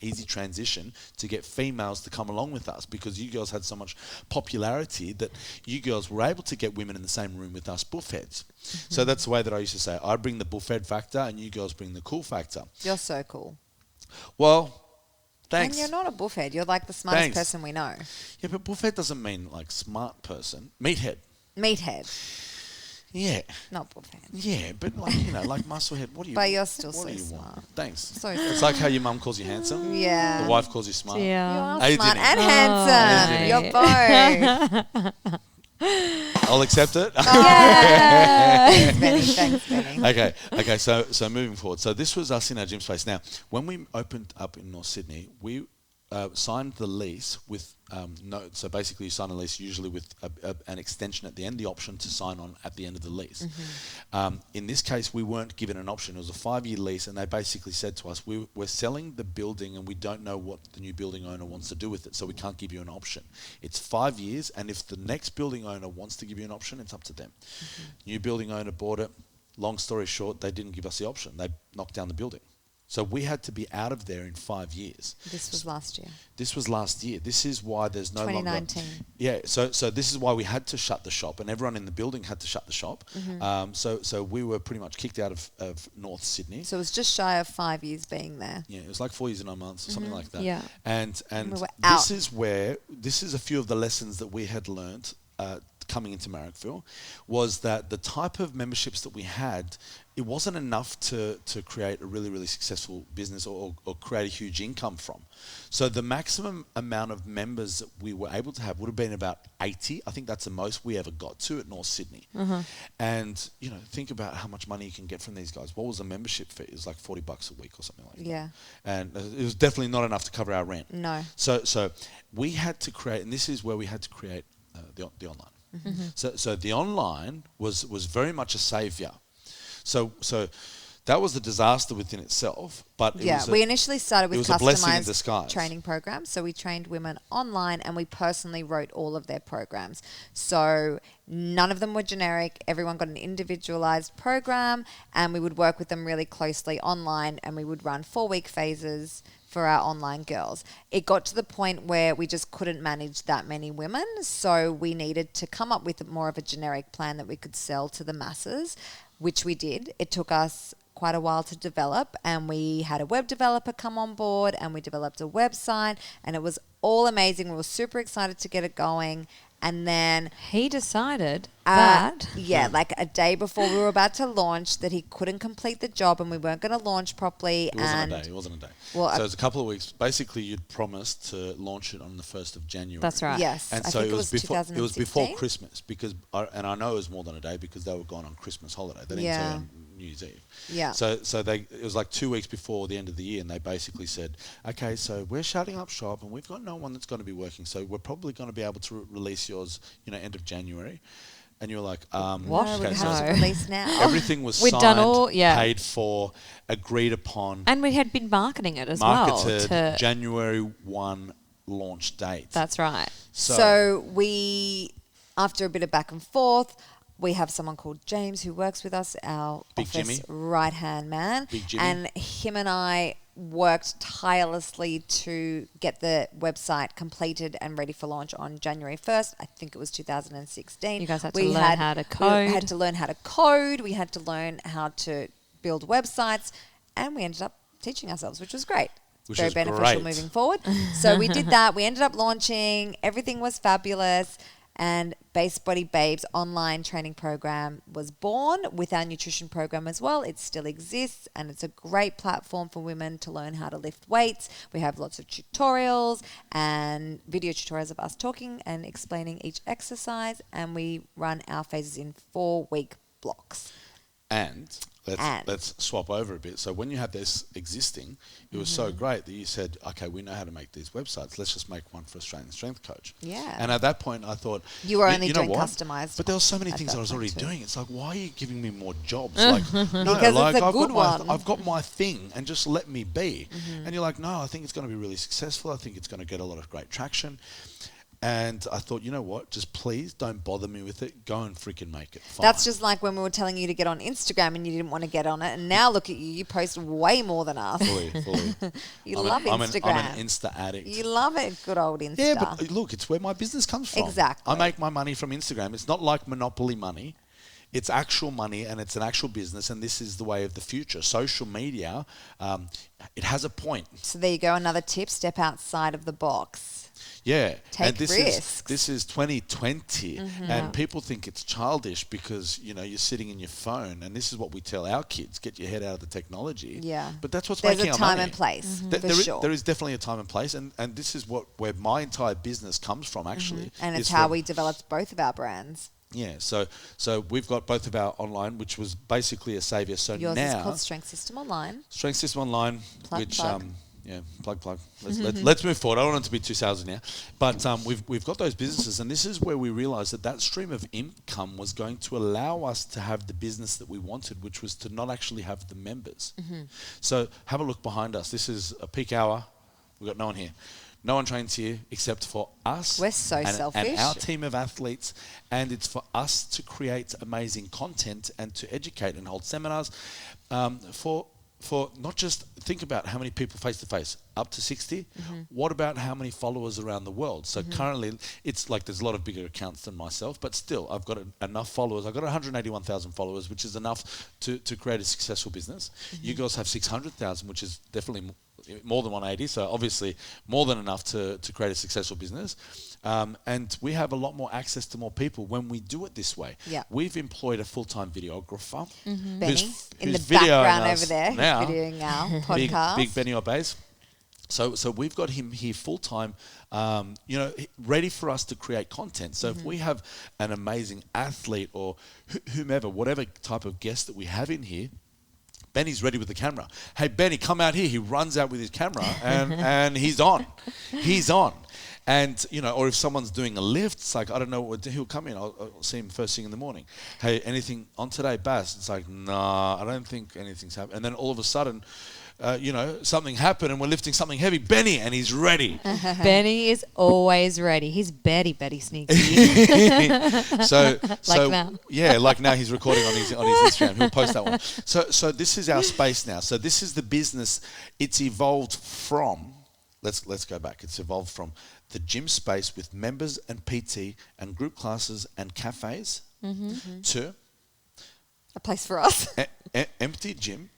easy transition to get females to come along with us, because you girls had so much popularity that you girls were able to get women in the same room with us buffheads. So that's the way that I used to say, I bring the buffhead factor and you girls bring the cool factor. You're so cool. Well, thanks. And you're not a buffhead. You're like the smartest Thanks. person we know. Yeah, but buffhead doesn't mean like smart person. Meathead. Meathead, Yeah. not buffhead. Yeah, but like, like musclehead. What do you But want? you're still What so do you smart. want? Thanks. So It's smart. like how your mum calls you handsome. Yeah. The wife calls you smart. You Yeah. are Hey, smart Dinny. and handsome. Oh, You're both. I'll accept it. Thanks, Benny. Thanks, Benny. Okay. So moving forward. So this was us in our gym space. Now, when we opened up in North Sydney, we signed the lease with no. So basically, you sign a lease usually with an extension at the end, the option to sign on at the end of the lease. In this case, we weren't given an option. It was a 5-year lease, and they basically said to us, "We're selling the building, and we don't know what the new building owner wants to do with it, so we can't give you an option. It's 5 years, and if the next building owner wants to give you an option, it's up to them." New building owner bought it. Long story short, they didn't give us the option. They knocked down the building. So we had to be out of there in 5 years. This was last year. This was last year. This is why there's no longer... 2019. Yeah, so this is why we had to shut the shop, and everyone in the building had to shut the shop. So we were pretty much kicked out of North Sydney. So it was just shy of 5 years being there. Yeah, it was like 4 years and 9 months, or something like that. Yeah. And We were this out. is a few of the lessons that we had learnt coming into Marrickville, was that the type of memberships that we had, it wasn't enough to create a really, really successful business or create a huge income from. So the maximum amount of members that we were able to have would have been about 80. I think that's the most we ever got to at North Sydney. And, think about how much money you can get from these guys. What was the membership fee? It was like $40 a week or something like that. Yeah. And it was definitely not enough to cover our rent. No. So we had to create, and this is where we had to create the online. So the online was very much a saviour. So that was a disaster within itself. But We initially started with it was a blessing in customized disguise. training programs. So we trained women online, and we personally wrote all of their programs. So none of them were generic. Everyone got an individualized program, and we would work with them really closely online, and we would run 4-week phases for our online girls. It got to the point where we just couldn't manage that many women, so we needed to come up with more of a generic plan that we could sell to the masses, which we did. It took us quite a while to develop, and we had a web developer come on board, and we developed a website, and it was all amazing. We were super excited to get it going. And then He decided that. like a day before we were about to launch, that he couldn't complete the job, and we weren't going to launch properly. It wasn't a day. Well, so it was a couple of weeks. Basically, you'd promised to launch it on the 1st of January. That's right. Yes, And I so think it was before 2016. Christmas, because I know it was more than a day because they were gone on Christmas holiday. They didn't Yeah. say New Year's Eve. Yeah. So it was like 2 weeks before the end of the year, and they basically said, okay, so we're shutting up shop, and we've got no one that's going to be working, so we're probably going to be able to release yours, end of January. And you're like, What? No, we okay, have so to release now. everything was We'd signed, done all- yeah. paid for, agreed upon, And we had been marketing it as marketed, well. January 1 launch date. That's right. So we, after a bit of back and forth, we have someone called James who works with us, our Big office Jimmy. right-hand man. Big Jimmy. And him and I worked tirelessly to get the website completed and ready for launch on January 1st. I think it was 2016. You guys had to learn how to code. We had to learn how to code. We had to learn how to build websites. And we ended up teaching ourselves, which was great. Which Very is beneficial great. moving forward. So we did that. We ended up launching. Everything was fabulous. And Base Body Babes online training program was born with our nutrition program as well. It still exists, and it's a great platform for women to learn how to lift weights. We have lots of tutorials and video tutorials of us talking and explaining each exercise, and we run our phases in 4-week blocks. And let's swap over a bit. So when you had this existing, it was so great that you said, okay, we know how to make these websites. Let's just make one for Australian Strength Coach. Yeah. And at that point, I thought... You were only know doing what? customized. But there were so many at things that I was point already too. doing. It's like, why are you giving me more jobs? Like, no, Because like, it's a I've good got one. I've got my thing, and just let me be. And you're like, no, I think it's going to be really successful. I think it's going to get a lot of great traction. And I thought, you know what? Just please don't bother me with it. Go and freaking make it. Fine. That's just like when we were telling you to get on Instagram and you didn't want to get on it. And now look at you. You post way more than us. fully. You I'm love Instagram. I'm an Insta addict. You love it. Good old Insta. Yeah, but look, it's where my business comes from. Exactly. I make my money from Instagram. It's not like monopoly money. It's actual money, and it's an actual business, and this is the way of the future. Social media, it has a point. So there you go. Another tip. Step outside of the box. Yeah, Take and risks. This is 2020, and people think it's childish because you're sitting in your phone, and this is what we tell our kids: get your head out of the technology. Yeah. But that's what's There's making a our time money. and place, for There is- sure. there is definitely a time and place, and this is where my entire business comes from. Actually, And it's is how from- we developed both of our brands. Yeah, so we've got both of our online, which was basically a savior. So Yours now is called Strength System Online. Strength System Online, Plug, which plug. plug. Let's move forward. I don't want it to be 2000 now, but we've got those businesses, and this is where we realised that stream of income was going to allow us to have the business that we wanted, which was to not actually have the members. So have a look behind us. This is a peak hour. We've got no one here. No one trains here except for us. We're so and selfish. our team of athletes, and it's for us to create amazing content and to educate and hold seminars for not just think about how many people face to face, up to 60. What about how many followers around the world? So currently, it's like there's a lot of bigger accounts than myself, but still, I've got enough followers. I've got 181,000 followers, which is enough to create a successful business. You girls have 600,000, which is definitely more than 180, so obviously more than enough to create a successful business. And we have a lot more access to more people when we do it this way. Yeah. We've employed a full-time videographer. Benny, in the who's videoing background us over there, who's now. videoing our podcast. Big Benny Obeys. So we've got him here full-time, ready for us to create content. So if we have an amazing athlete or whomever, whatever type of guest that we have in here, Benny's ready with the camera. Hey, Benny, come out here. He runs out with his camera and he's on. He's on. And, or if someone's doing a lift, it's like, I don't know what, he'll come in. I'll see him first thing in the morning. Hey, anything on today, Baz? It's like, nah, I don't think anything's happened. And then all of a sudden, something happened and we're lifting something heavy. Benny, and he's ready. Benny is always ready. He's Betty Sneaky. So now. Yeah, like now he's recording on his Instagram. He'll post that one. So this is our space now. So this is the business. It's evolved from. Let's go back. It's evolved from the gym space with members and PT and group classes and cafes to A place for us. empty gym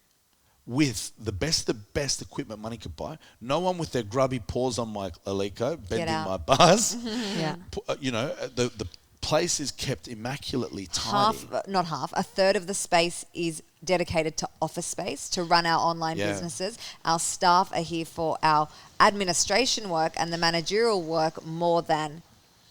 with the best equipment money could buy. No one with their grubby paws on my Eleiko bending out. my bars. Yeah. The place is kept immaculately tidy. A third of the space is dedicated to office space to run our online Yeah. businesses. Our staff are here for our administration work and the managerial work more than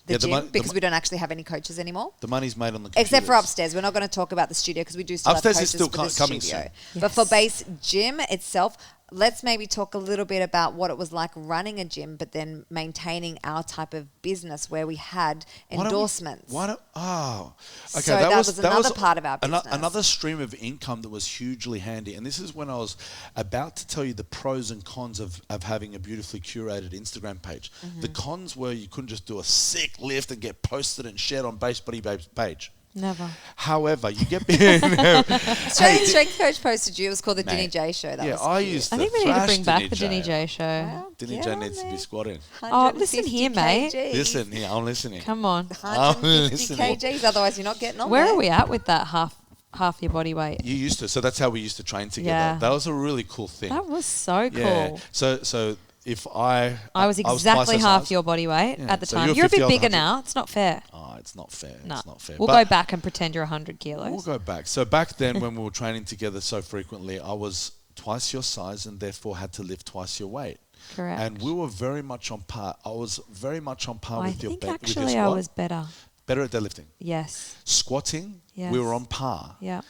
the Yeah, gym because we don't actually have any coaches anymore. The money's made on the computers. Except for upstairs. We're not going to talk about the studio because we do still Upstairs have is coaches still for the coming studio. soon. But for base gym itself, let's maybe talk a little bit about what it was like running a gym, but then maintaining our type of business where we had endorsements. Okay, So that was another part of our business. Another stream of income that was hugely handy. And this is when I was about to tell you the pros and cons of having a beautifully curated Instagram page. Mm-hmm. The cons were you couldn't just do a sick lift and get posted and shared on Base Body Babes page. Never. However, you get Australian Strength Coach posted you. It was called the Dinny J Show. That was I cute. used to I think we need to thrash bring back the Dinny Dinny J show. Well, Dinny get J on needs to be there. squatting. Oh, listen here, 150 mate. kgs. Listen here, I'm listening. Come on. 150 listening. kgs, otherwise you're not getting on Where there. are we at with that half your body weight? You used to. So that's how we used to train together. Yeah. That was a really cool thing. That was so cool. Yeah. So if I was twice exactly that half size. your body weight Yeah, at the so time. you're You're a 50, bit I was bigger 100. now. It's not fair. Oh, it's not fair. No. It's not fair. We'll But go back and pretend you're 100 kilos. We'll go back. So back then when we were training together so frequently, I was twice your size and therefore had to lift twice your weight. Correct. And we were very much on par. I was very much on par I with your think with your actually squat. I was better. Better at deadlifting. Yes. Squatting, Yes. we were on par. Yeah.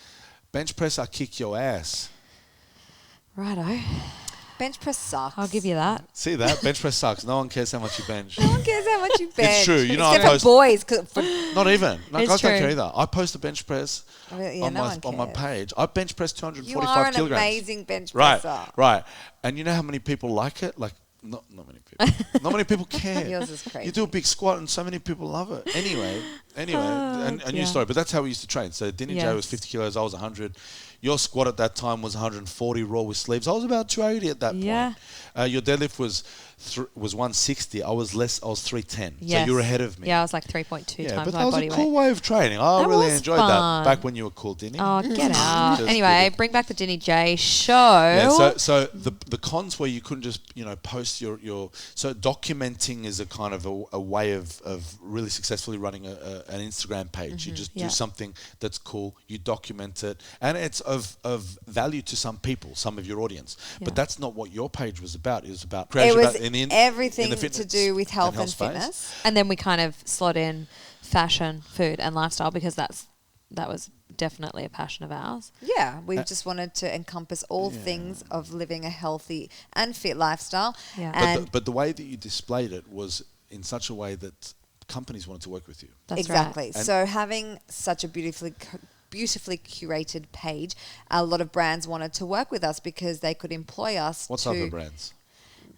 Bench press, I kick your ass. Righto. Bench press sucks. I'll give you that. See that? Bench press sucks. No one cares how much you bench. No one cares how much you bench. true. You know, I Except post- for boys. Not even. No, It's guys don't true. care either. I post a bench press Yeah, on, no my, one on my cares. page. I bench press You 245 are an kilograms. amazing bench Right, presser. right. And you know how many people like it? Like, not many people. Not many people care. Yours is crazy. You do a big squat and so many people love it. Anyway, a new dear. story. But that's how we used to train. So Dinny J was Yes. 50 kilos, I was 100. Your squat at that time was 140 raw with sleeves. I was about 280 at that Yeah. point. Your deadlift was 160. I was 310. Yes. So you were ahead of me. Yeah, I was like 3.2 Yeah, times but my that was body a cool weight. way of training. I That really was enjoyed fun. that back when you were cool, Dinny. Oh, get out. Just Anyway, kidding. bring back the Dinny J show. Yeah, so the cons where you couldn't just post your so documenting is a kind of a way of really successfully running an Instagram page. You just Yeah. do something that's cool, you document it, and it's of value to some people, some of your audience. Yeah. But that's not what your page was about. It was about It was in everything the to fitness do with health and space. fitness. And then we kind of slot in fashion, food, and lifestyle because that was definitely a passion of ours. Yeah, we just wanted to encompass all things of living a healthy and fit lifestyle. Yeah. And But the way that you displayed it was in such a way that companies wanted to work with you. That's exactly. right. And- So having such a beautifully curated page, a lot of brands wanted to work with us because they could employ us. What to, type of brands?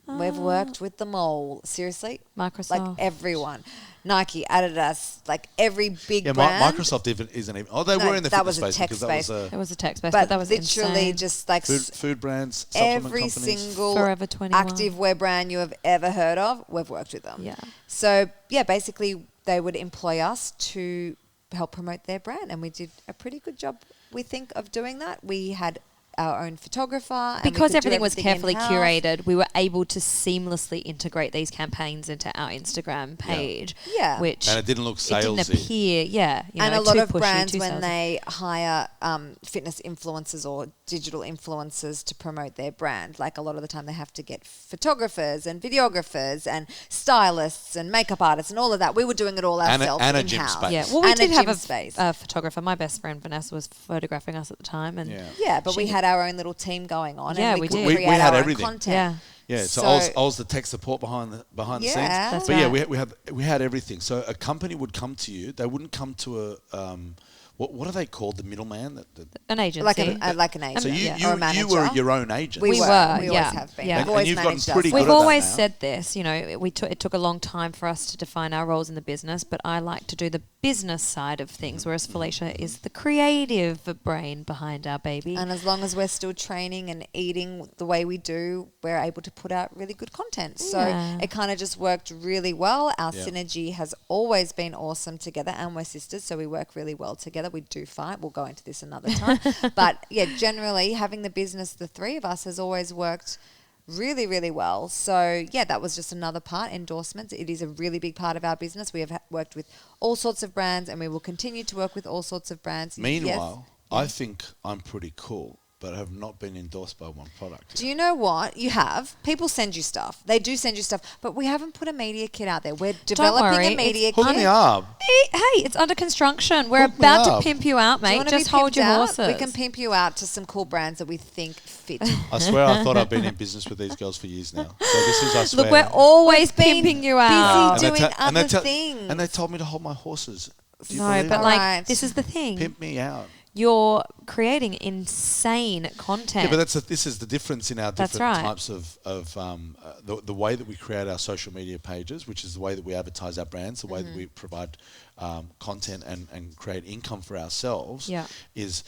We've worked with them all. Seriously, Microsoft. like everyone, Nike, Adidas, like every big Yeah, brand. Microsoft isn't even. Oh, they No, were in the that fitness was a space tech because that was space. It was a text space, but that was literally insane. just like food brands, supplement every companies. single Forever 21. active wear brand you have ever heard of, we've worked with them. Yeah. So yeah, basically they would employ us to help promote their brand, and we did a pretty good job, we think, of doing that. We had our own photographer. And we Because could do everything was carefully in-house. curated, we were able to seamlessly integrate these campaigns into our Instagram page. Yeah. Which And it didn't look it didn't salesy. appear, And a lot too of pushy, brands, too when salesy. they hire fitness influencers or digital influencers to promote their brand, like a lot of the time they have to get photographers and videographers and stylists and makeup artists and all of that. We were doing it all And ourselves a gym in-house. space. Yeah, well, we And did a have gym a space. photographer. My best friend Vanessa was photographing us at the time, and Yeah, but we She- had our own little team going on. Yeah, and we could did. We create had our own everything. content. yeah, Yeah, so, So- I was the tech support behind the Yeah. scenes. That's But yeah, right. we had everything. So a company would come to you. They wouldn't come to a what are they called? The middleman. an agency. like an agent. So Yeah. or a you manager. were your own agent. We We were. were, We yeah. always have been. Yeah. We've And always you've gotten managed pretty ourselves. good We've at that always now. said this, it took a long time for us to define our roles in the business, but I like to do the business side of things, whereas Felicia is the creative brain behind our baby. And as long as we're still training and eating the way we do, we're able to put out really good content. So Yeah. it kind of just worked really well. Our Yeah. synergy has always been awesome together, and we're sisters, so we work really well together. We do fight. We'll go into this another time. But yeah, generally having the business, the three of us, has always worked really, really well. So yeah, that was just another part, endorsements. It is a really big part of our business. We have worked with all sorts of brands, and we will continue to work with all sorts of brands. Meanwhile, I think I'm pretty cool. but have not been endorsed by one product. Do you know what? You have. People send you stuff. They do send you stuff, but we haven't put a media kit out there. We're developing worry, a media Hook kit. me up. Hey, it's under construction. We're Hook me about to up. pimp you out, Do you mate. wanna be Just hold pimped your out? horses. We can pimp you out to some cool brands that we think fit. I swear I thought I've been in business with these girls for years now. So this is, I swear. Look, we're always We've been pimping you out. busy And they doing and they other things. And they told me to hold my horses. Do you No, believe but that? like Right. this is the thing. Pimp me out. You're creating insane content. Yeah, but this is the difference in our That's different right. types of the way that we create our social media pages, which is the way that we advertise our brands, the way that we provide content and create income for ourselves. Yeah. Is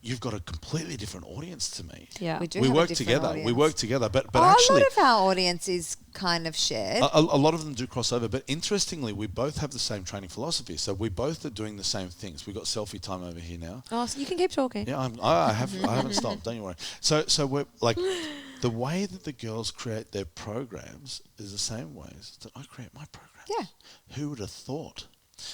you've got a completely different audience to me. Yeah. We do We have a work different together. audience. We work together, but a actually. lot of our audience is kind of shared. A lot of them do cross over, but interestingly, we both have the same training philosophy. So we both are doing the same things. We've got selfie time over here now. Oh, so you can keep talking. Yeah, I haven't stopped. Don't you worry. So we're like, the way that the girls create their programs is the same ways that I create my programs. Yeah. Who would have thought?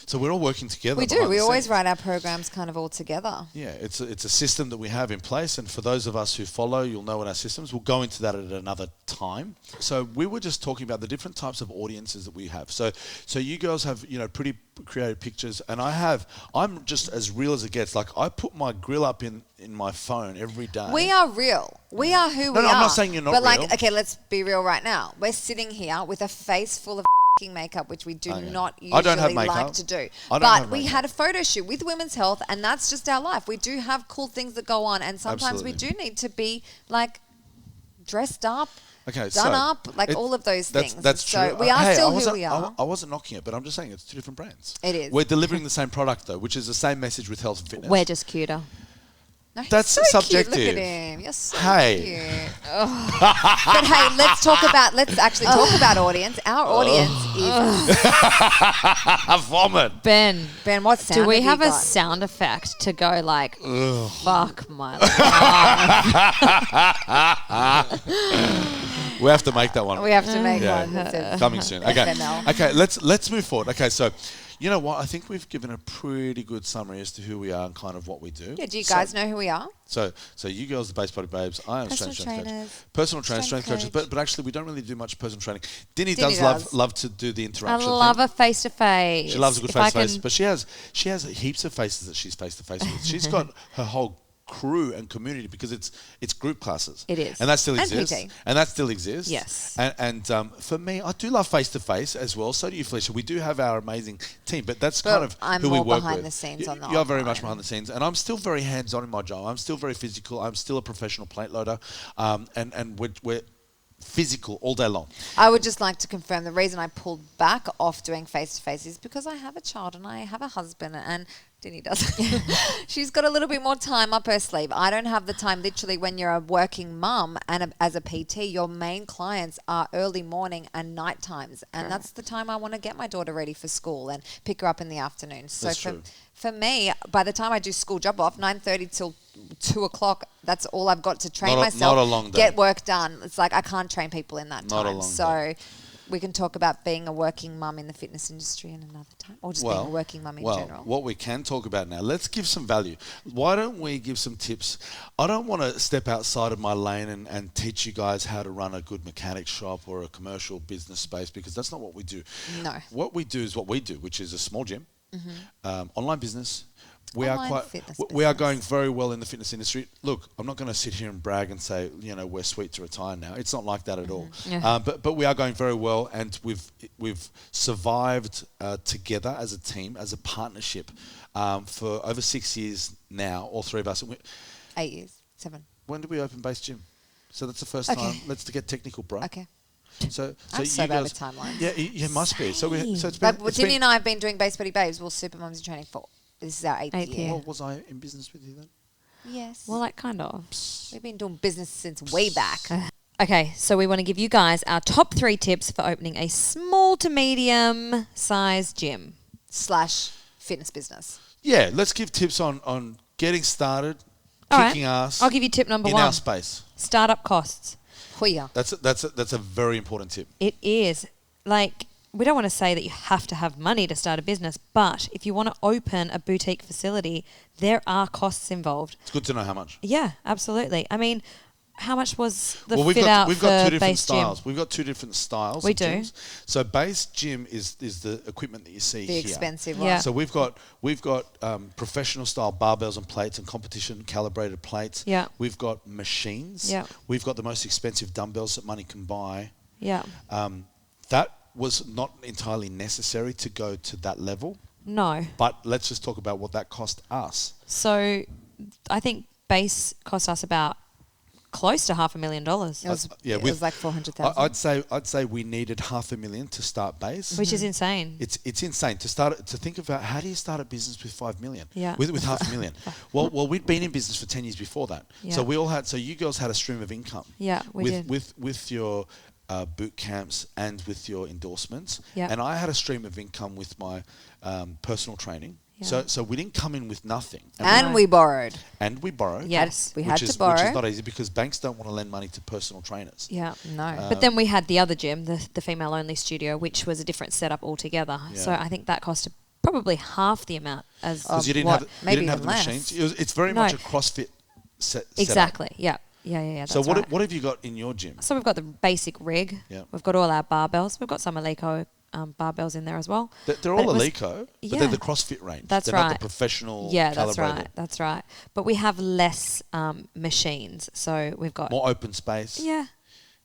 So we're all working together. We do. behind We the always scenes. write our programs kind of all together. Yeah, it's a system that we have in place, and for those of us who follow, you'll know what our systems. We'll go into that at another time. So we were just talking about the different types of audiences that we have. So you girls have pretty creative pictures, and I'm just as real as it gets. Like I put my grill up in my phone every day. We are real. We are who we are. No, I'm not saying you're not But real. like, okay, let's be real right now. We're sitting here with a face full of makeup, which we do Okay. not I don't have usually like makeup. to do. I don't But have we makeup. had a photo shoot with Women's Health, and that's just our life. We do have cool things that go on, and sometimes we Absolutely. do need to be like dressed up, Okay, done so up, like it- all of those that's, things. That's so true. we are Hey, still I who wasn't- we are. I wasn't knocking it, but I'm just saying it's two different brands. It is. We're delivering the same product though, which is the same message with health and fitness. We're just cuter. No, he's That's so Cute. subjective. Look at him. You're so Hey. cute. Ugh. But hey, let's actually talk about audience. Our audience is A vomit. Ben, Ben. What sound? do we have you a got? sound effect to go like, fuck my life? We have to make that one. We have to make Yeah. one. that says Coming soon. Okay. FNL. Okay. Let's move forward. Okay. So, you know what? I think we've given a pretty good summary as to who we are and kind of what we do. Yeah, do you guys know who we are? So you girls, the Base Body Babes. I am Personal strength trainers, coach. Personal trainers, strength strength coaches. coach. But actually, we don't really do much personal training. Dinny Dinny does does. love to do the I interaction. love thing. a face to face. She loves a good face to face, but she has heaps of faces that she's face to face with. She's got her whole crew and community because it's group classes. It is. and that still And exists. PT. And that still exists. Yes. And for me, I do love face to face as well. So do you, Felicia. We do have our amazing team, but that's But kind of I'm who we more work behind with. the scenes on the You are very much offline. behind the scenes, and I'm still very hands on in my job. I'm still very physical. I'm still a professional plate loader, and we're physical all day long. I would just like to confirm the reason I pulled back off doing face to face is because I have a child and I have a husband and Dinny does. She's got a little bit more time up her sleeve. I don't have the time. Literally, when you're a working mum and as a PT, your main clients are early morning and night times, and that's the time I want to get my daughter ready for school and pick her up in the afternoon. So That's true. for me, by the time I do school drop off, 9:30 till 2 o'clock, that's all I've got to train Not a- myself. not a long day. Get work done. It's like I can't train people in that Not a time. long So day. we can talk about being a working mum in the fitness industry in another time, or just being a working mum in general. What we can talk about now, let's give some value. Why don't we give some tips? I don't want to step outside of my lane and teach you guys how to run a good mechanic shop or a commercial business space, because that's not what we do. No. What we do is what we do, which is a small gym, online business. We Online are fitness we are business. going very well in the fitness industry. Look, I'm not going to sit here and brag and say, we're sweet to retire now. It's not like that at all. Yeah. But we are going very well, and we've survived together as a team, as a partnership, for over 6 years now. All three of us. 8 years, 7. When did we open Base Gym? So that's the first Okay. time. Let's get technical, bro. Okay. So I'm you so bad guys, with timelines. Yeah, it must be. So it's been. But it's Dinny been- and I have been doing Base Buddy Babes. Well, Super Mums in Training for this is our 8th Eighth year. year. Well, was I in business with you then? Yes. Well, like kind of. We've been doing business since way back. Okay, so we want to give you guys our top 3 tips for opening a small to medium size gym. / fitness business. Yeah, let's give tips on getting started, All right. kicking ass. I'll give you tip number in 1. our space. Startup costs. Hoya. That's a very important tip. It is. Like, we don't want to say that you have to have money to start a business, but if you want to open a boutique facility, there are costs involved. It's good to know how much. Yeah, absolutely. I mean, how much was the We've fit out got for two different Base styles. Gym? We've got two different styles. We of do. gyms. So Base Gym is the equipment that you see The here. expensive Yeah. one. So we've got professional style barbells and plates and competition calibrated plates. Yeah. We've got machines. Yeah. We've got the most expensive dumbbells that money can buy. Yeah. That was not entirely necessary to go to that level. No. But let's just talk about what that cost us. So I think Base cost us about close to $500,000, It was, Yeah, it with- was like 400,000. I'd say we needed $500,000 to start Base. which is insane. It's insane to think about how do you start a business with $5 million? Yeah. With $500,000. well, we'd been in business for 10 years before that. Yeah. So we all had. So you girls had a stream of income. Yeah, we did. With your boot camps and with your endorsements. Yeah. And I had a stream of income with my personal training. Yeah. So we didn't come in with nothing. And we borrowed. And we borrowed. Yes. We had which to is borrow. not easy because banks don't want to lend money to personal trainers. Yeah. No. But then we had the other gym, the female-only studio, which was a different setup altogether. Yeah. So I think that cost probably half the amount as Because you didn't what? have you maybe didn't have even the less. machines. It's very No. much a CrossFit setup. Exactly. Yeah. That's So right. what have you got in your gym? So we've got the basic rig. Yeah. We've got all our barbells. We've got some Eleiko barbells in there as well. They're But all it was- Eleiko, but yeah. they're the CrossFit range. That's they're right. not the professional Yeah, calibrated. that's right. But we have less machines. So we've got More open space. Yeah.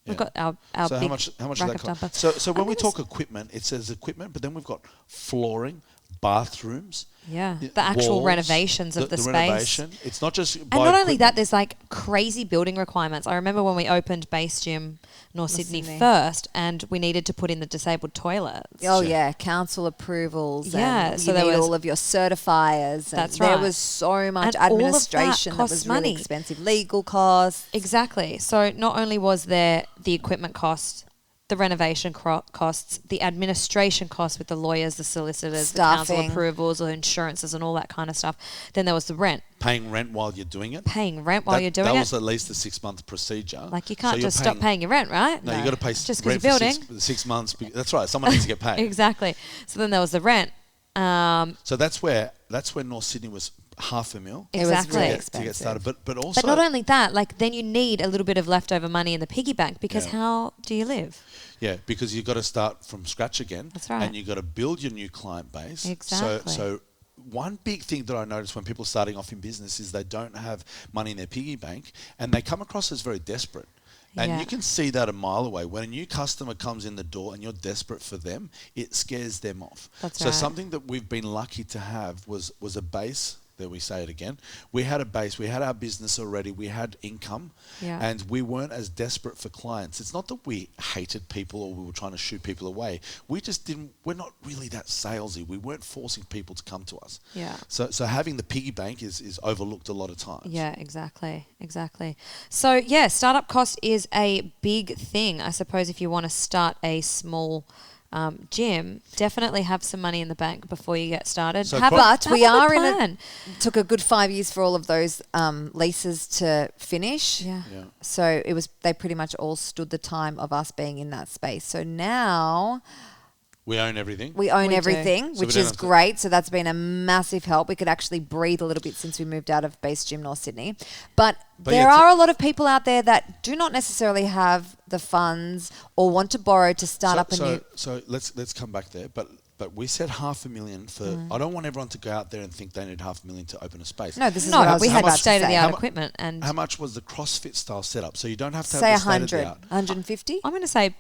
We've Yeah. got our So big how much does rack that of cost? dumbbells. So when I'm we gonna talk equipment, it says equipment, but then we've got flooring, bathrooms, Yeah, the actual walls, renovations of the space. renovation. It's not just And not only that, there's like crazy building requirements. I remember when we opened Base Gym North Sydney first, and we needed to put in the disabled toilets. Oh Sure. yeah, council approvals. Yeah, and so you there need was- all of your certifiers. And That's There right. was so much And all of that administration that costs was really money. expensive. Legal costs. Exactly. So not only was there the equipment cost, the renovation costs, the administration costs with the lawyers, the solicitors, the council Staffing. approvals, the insurances, and all that kind of stuff. Then there was the rent, paying rent while you're doing it. paying rent while That- you're doing that it. was at least a 6-month procedure. Like you So can't you're just stop paying your rent, right? No, you got to pay Just 'cause rent you're for building. 6 months. That's right. Someone needs to get paid. Exactly. So then there was the rent. So that's where North Sydney was $500,000 It was Exactly. really to expensive. get started. But also But not only that, like then you need a little bit of leftover money in the piggy bank because Yeah. how do you live? yeah, because you've got to start from scratch again. That's right. And you've got to build your new client base. Exactly. So one big thing that I notice when people are starting off in business is they don't have money in their piggy bank and they come across as very desperate. And Yeah. you can see that a mile away. When a new customer comes in the door and you're desperate for them, it scares them off. That's so right. something that we've been lucky to have was a base. There we say it again. We had a base. We had our business already. We had income. Yeah. And we weren't as desperate for clients. It's not that we hated people or we were trying to shoo people away. We just didn't. We're not really that salesy. We weren't forcing people to come to us. Yeah. So having the piggy bank is overlooked a lot of times. Yeah, exactly. So yeah, startup cost is a big thing. I suppose if you want to start a small gym, definitely have some money in the bank before you get started. So But we have a are good in a plan. took a good 5 years for all of those leases to finish. Yeah. Yeah. So they pretty much all stood the time of us being in that space. So now We own everything. we own We do. everything, So we which don't is have to- great. So that's been a massive help. We could actually breathe a little bit since we moved out of Base Gym North Sydney. But there yeah, are a lot of people out there that do not necessarily have the funds or want to borrow to start up a new. So let's come back there. But we said $500,000 for. I don't want everyone to go out there and think they need $500,000 to open a space. No, this is No, what I but was we had about to state of the say. art How mu- equipment, and How much was the CrossFit style setup? So you don't have to Say have the state 100, of the art. 150. I'm going to say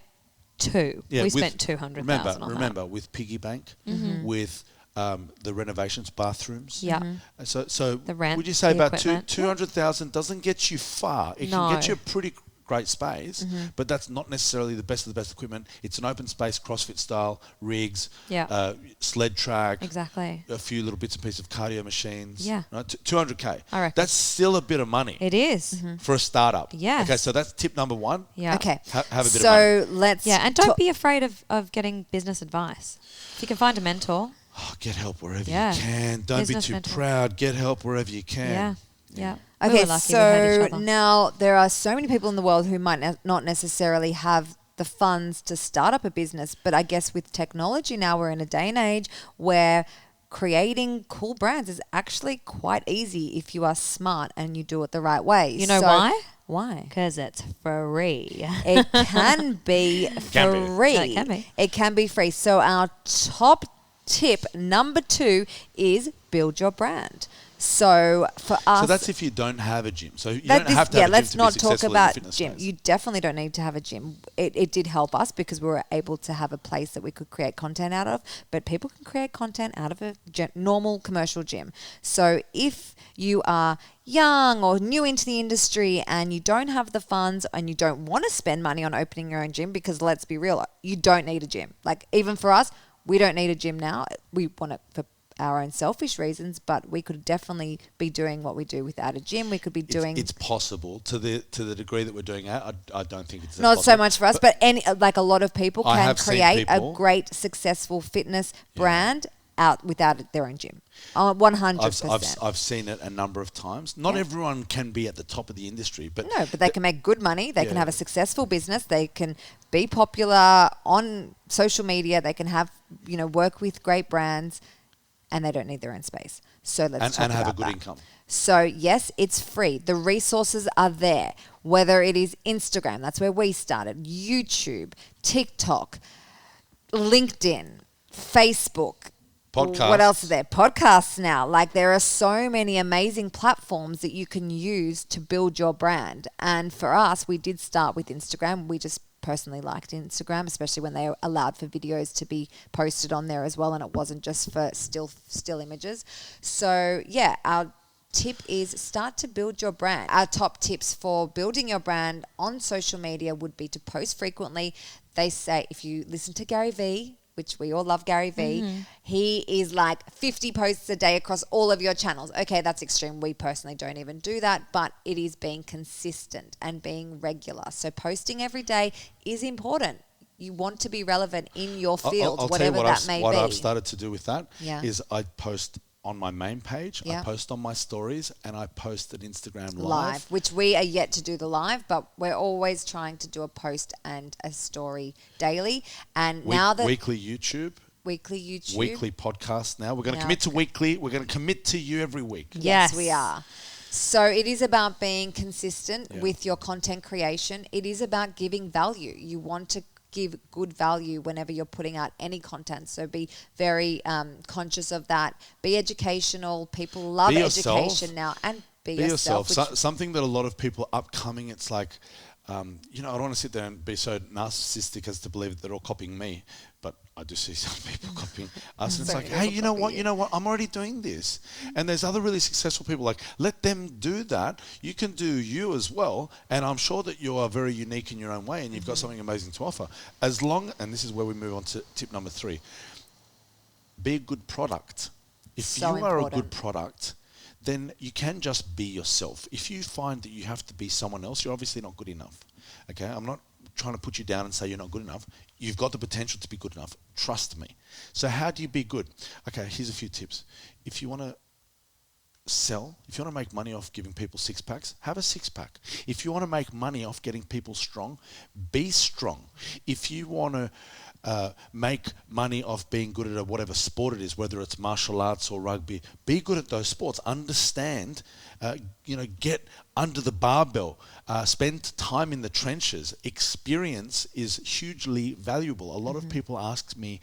2. Yeah, we with- spent 200,000 on Remember, with piggy bank, with the renovations, bathrooms. Yeah. So The rent, would you say the about equipment. 200,000 doesn't get you far? It No. can get you a pretty great space, but that's not necessarily the best of the best equipment. It's an open space CrossFit style rigs, Yeah. sled track, Exactly. a few little bits and pieces of cardio machines. Yeah. Right? 200K. I reckon. That's still a bit of money It is. for a startup. Yes. Okay, so that's tip number one. Yeah. Okay. Have a bit of so let's. Yeah, and don't be afraid of getting business advice. If you can find a mentor. Oh, get help wherever Yeah. you can. Don't Business be too mentor. proud. Get help wherever you can. Yeah. Yeah. We Okay, were lucky we had each so other. now there are so many people in the world who might not necessarily have the the funds to start up a business. But I guess with technology now, we're in a day and age where creating cool brands is actually quite easy if you are smart and you do it the right way. You know why? Why? Because it's free. It can be free. Yeah, it can be. It can be free. So our top tip number 2 is build your brand. So for us, So that's if you don't have a gym. So you don't have to have a gym let's to not be talk successful in the about fitness gym. space. You definitely don't need to have a gym. It did help us because we were able to have a place that we could create content out of. But people can create content out of a normal commercial gym. So if you are young or new into the industry and you don't have the funds and you don't want to spend money on opening your own gym, because let's be real, you don't need a gym. Like even for us, we don't need a gym now. We want it for our own selfish reasons, but we could definitely be doing what we do without a gym. We could be doing. It's possible to the degree that we're doing it. I don't think it's Not so possible. much for us, but any like a lot of people I can have seen create a people- great successful fitness brand out without their own gym. 100%. I've seen it a number of times. Not everyone can be at the top of the industry, but No, but they can make good money. They can Yeah. have a successful business. They can be popular on social media. They can have, work with great brands, and they don't need their own space. So let's talk and have a about good that. income. So yes, it's free. The resources are there. Whether it is Instagram, that's where we started, YouTube, TikTok, LinkedIn, Facebook. Podcasts. What else is there? Podcasts now. Like there are so many amazing platforms that you can use to build your brand. And for us, we did start with Instagram. We just personally liked Instagram, especially when they allowed for videos to be posted on there as well, and it wasn't just for still images. So yeah, our tip is start to build your brand. Our top tips for building your brand on social media would be to post frequently. They say, if you listen to Gary Vee, which we all love Gary Vee, he is like 50 posts a day across all of your channels. Okay, that's extreme. We personally don't even do that, but it is being consistent and being regular. So posting every day is important. You want to be relevant in your field, I'll whatever tell you that may what be. I've started to do with that Yeah. is I post on my main page, Yeah. I post on my stories, and I post at Instagram live, which we are yet to do the live, but we're always trying to do a post and a story daily. And now that weekly YouTube, weekly YouTube, weekly podcast now. We're going to Now commit it's to weekly. We're going to commit to you every week. Yes, Yes. we are. So it is about being consistent Yeah. with your content creation. It is about giving value. You want to give good value whenever you're putting out any content. So be very conscious of that. Be educational. People love Be yourself. education now, and be yourself. Something that a lot of people upcoming, it's like, I don't want to sit there and be so narcissistic as to believe that they're all copying me, but I do see some people copying us. And it's like, hey, you know what? I'm already doing this. And there's other really successful people, like, let them do that. You can do you as well. And I'm sure that you are very unique in your own way and you've got something amazing to offer. And this is where we move on to tip number 3. Be a good product. If So you are a important. good product, then you can just be yourself. If you find that you have to be someone else, you're obviously not good enough. Okay? I'm not trying to put you down and say you're not good enough. You've got the potential to be good enough. Trust me. So how do you be good? Okay, here's a few tips. If you want to sell, if you want to make money off giving people 6-packs, have a 6-pack. If you want to make money off getting people strong, be strong. If you want to make money off being good at whatever sport it is, whether it's martial arts or rugby, be good at those sports. Understand, get under the barbell, spend time in the trenches. Experience is hugely valuable. A lot of people ask me,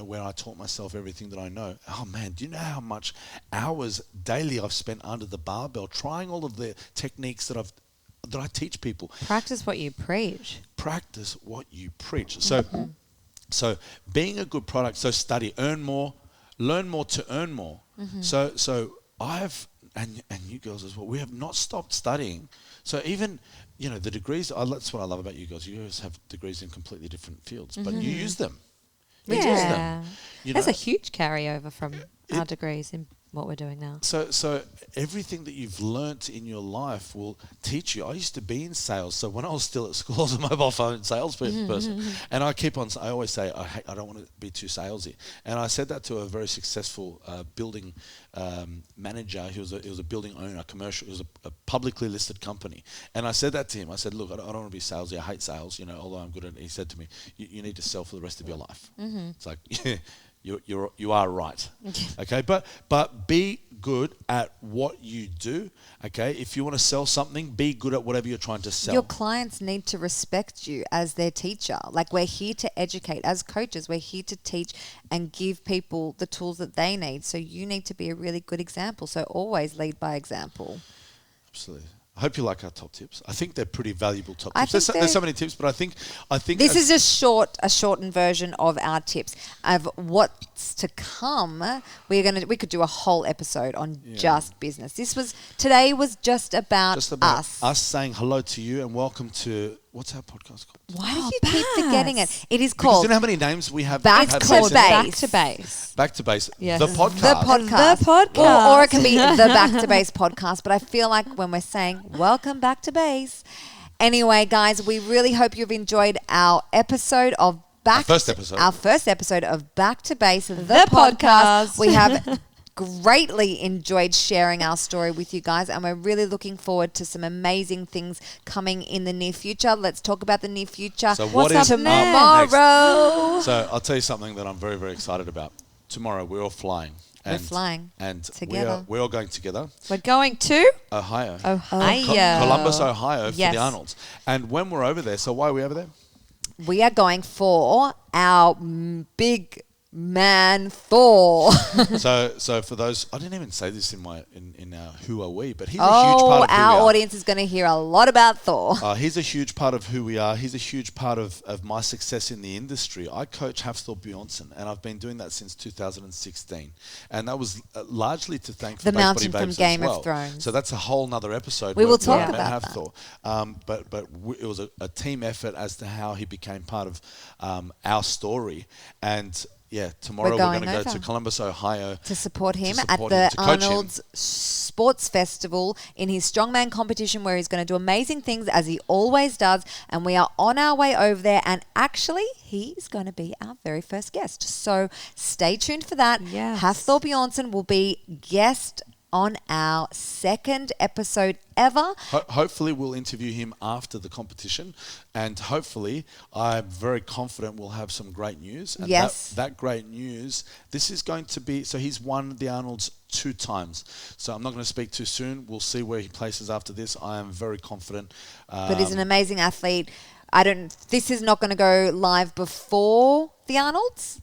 where I taught myself everything that I know. Oh man, do you know how much hours daily I've spent under the barbell trying all of the techniques that I teach people? Practice what you preach. Practice what you preach. So being a good product, so study, earn more, learn more to earn more. So I've, and you girls as well, we have not stopped studying. So even, the degrees, that's what I love about you girls. You guys have degrees in completely different fields, but you use them. You use them. There's a huge carryover from our degrees in what we're doing now. So everything that you've learnt in your life will teach you. I used to be in sales, so when I was still at school, I was a mobile phone salesperson, and I always say I don't want to be too salesy, and I said that to a very successful building manager. He was a building owner, commercial. It was a publicly listed company, and I said that to him. I said, look, I don't want to be salesy. I hate sales, although I'm good at it. He said to me, you need to sell for the rest of your life. It's like, you are right. Okay, but be good at what you do. Okay, if you want to sell something, be good at whatever you're trying to sell. Your clients need to respect you as their teacher. Like, we're here to educate. As coaches, we're here to teach and give people the tools that they need. So you need to be a really good example. So always lead by example. Absolutely. I hope you like our top tips. I think they're pretty valuable top I tips. think There's so many tips, but I think this is just a shortened version of our tips of what's to come. We could do a whole episode on just business. Today was just about us saying hello to you and welcome to, what's our podcast called? Why do you keep forgetting it? It is Because called do you know how many names we have? Back had to recently? Base. Back to Base. Back to Base. Yes. The podcast. The podcast. Or it can be the Back to Base podcast. But I feel like when we're saying welcome back to base. Anyway, guys, we really hope you've enjoyed our episode of our first episode of Back to Base, the podcast. We have greatly enjoyed sharing our story with you guys, and we're really looking forward to some amazing things coming in the near future. Let's talk about the near future. So what's up tomorrow? So I'll tell you something that I'm very, very excited about. Tomorrow we're all flying. We're flying and together. We're all going together. We're going to Ohio. Columbus, Ohio for the Arnolds. And when we're over there, so why are we over there? We are going for our big man Thor. so for those, I didn't even say this in our Who Are We, but he's a huge part of who we are. Our audience is going to hear a lot about Thor. He's a huge part of who we are. He's a huge part of my success in the industry. I coach Hafthor Bjornsson, and I've been doing that since 2016. And that was largely to thank the Mountain from Game of Thrones. So that's a whole nother episode. We will talk about Hafthor. But it was a team effort as to how he became part of our story. And tomorrow we're going to go to Columbus, Ohio. To support him at the Arnold's Sports Festival in his strongman competition, where he's going to do amazing things as he always does. And we are on our way over there. And actually, he's going to be our very first guest. So stay tuned for that. Yes. Hafthor Bjornsson will be guest on our second episode ever. Hopefully we'll interview him after the competition, and hopefully I'm very confident we'll have some great news. And that great news, this is going to be, so he's won the Arnolds 2 times. So I'm not going to speak too soon. We'll see where he places after this. I am very confident. But he's an amazing athlete. This is not going to go live before the Arnolds.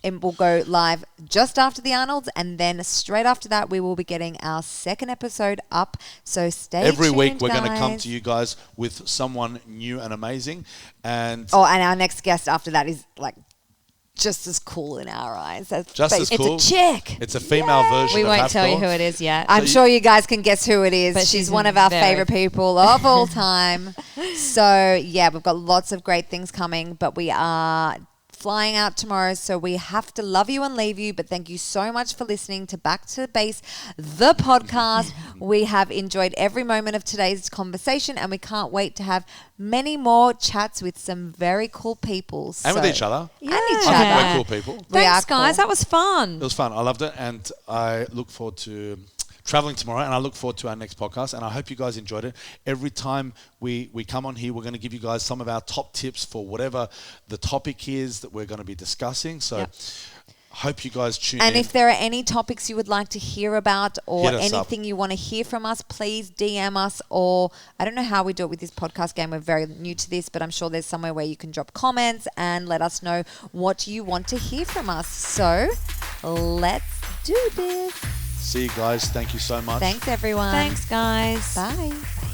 It will go live just after the Arnolds, and then straight after that, we will be getting our second episode up. So stay tuned, every week we're going to come to you guys with someone new and amazing. And our next guest after that is like just as cool in our eyes. Just as cool. It's a chick. It's a female version We of won't tell you Hafthor. who it is yet. I'm sure you guys can guess who it is. But she's one of our favorite people of all time. So, we've got lots of great things coming, but we are flying out tomorrow, so we have to love you and leave you. But thank you so much for listening to Back to Base, the podcast. We have enjoyed every moment of today's conversation, and we can't wait to have many more chats with some very cool people. And with each other. And each I think other. we're cool people. Thanks, guys. That was fun. It was fun. I loved it, and I look forward to traveling tomorrow, and I look forward to our next podcast, and I hope you guys enjoyed it. Every time we come on here, we're going to give you guys some of our top tips for whatever the topic is that we're going to be discussing. So hope you guys tune in. And if there are any topics you would like to hear about, or anything you want to hear from us, please DM us. Or I don't know how we do it with this podcast game. We're very new to this, but I'm sure there's somewhere where you can drop comments and let us know what you want to hear from us. So let's do this. See you guys. Thank you so much. Thanks, everyone. Thanks, guys. Bye.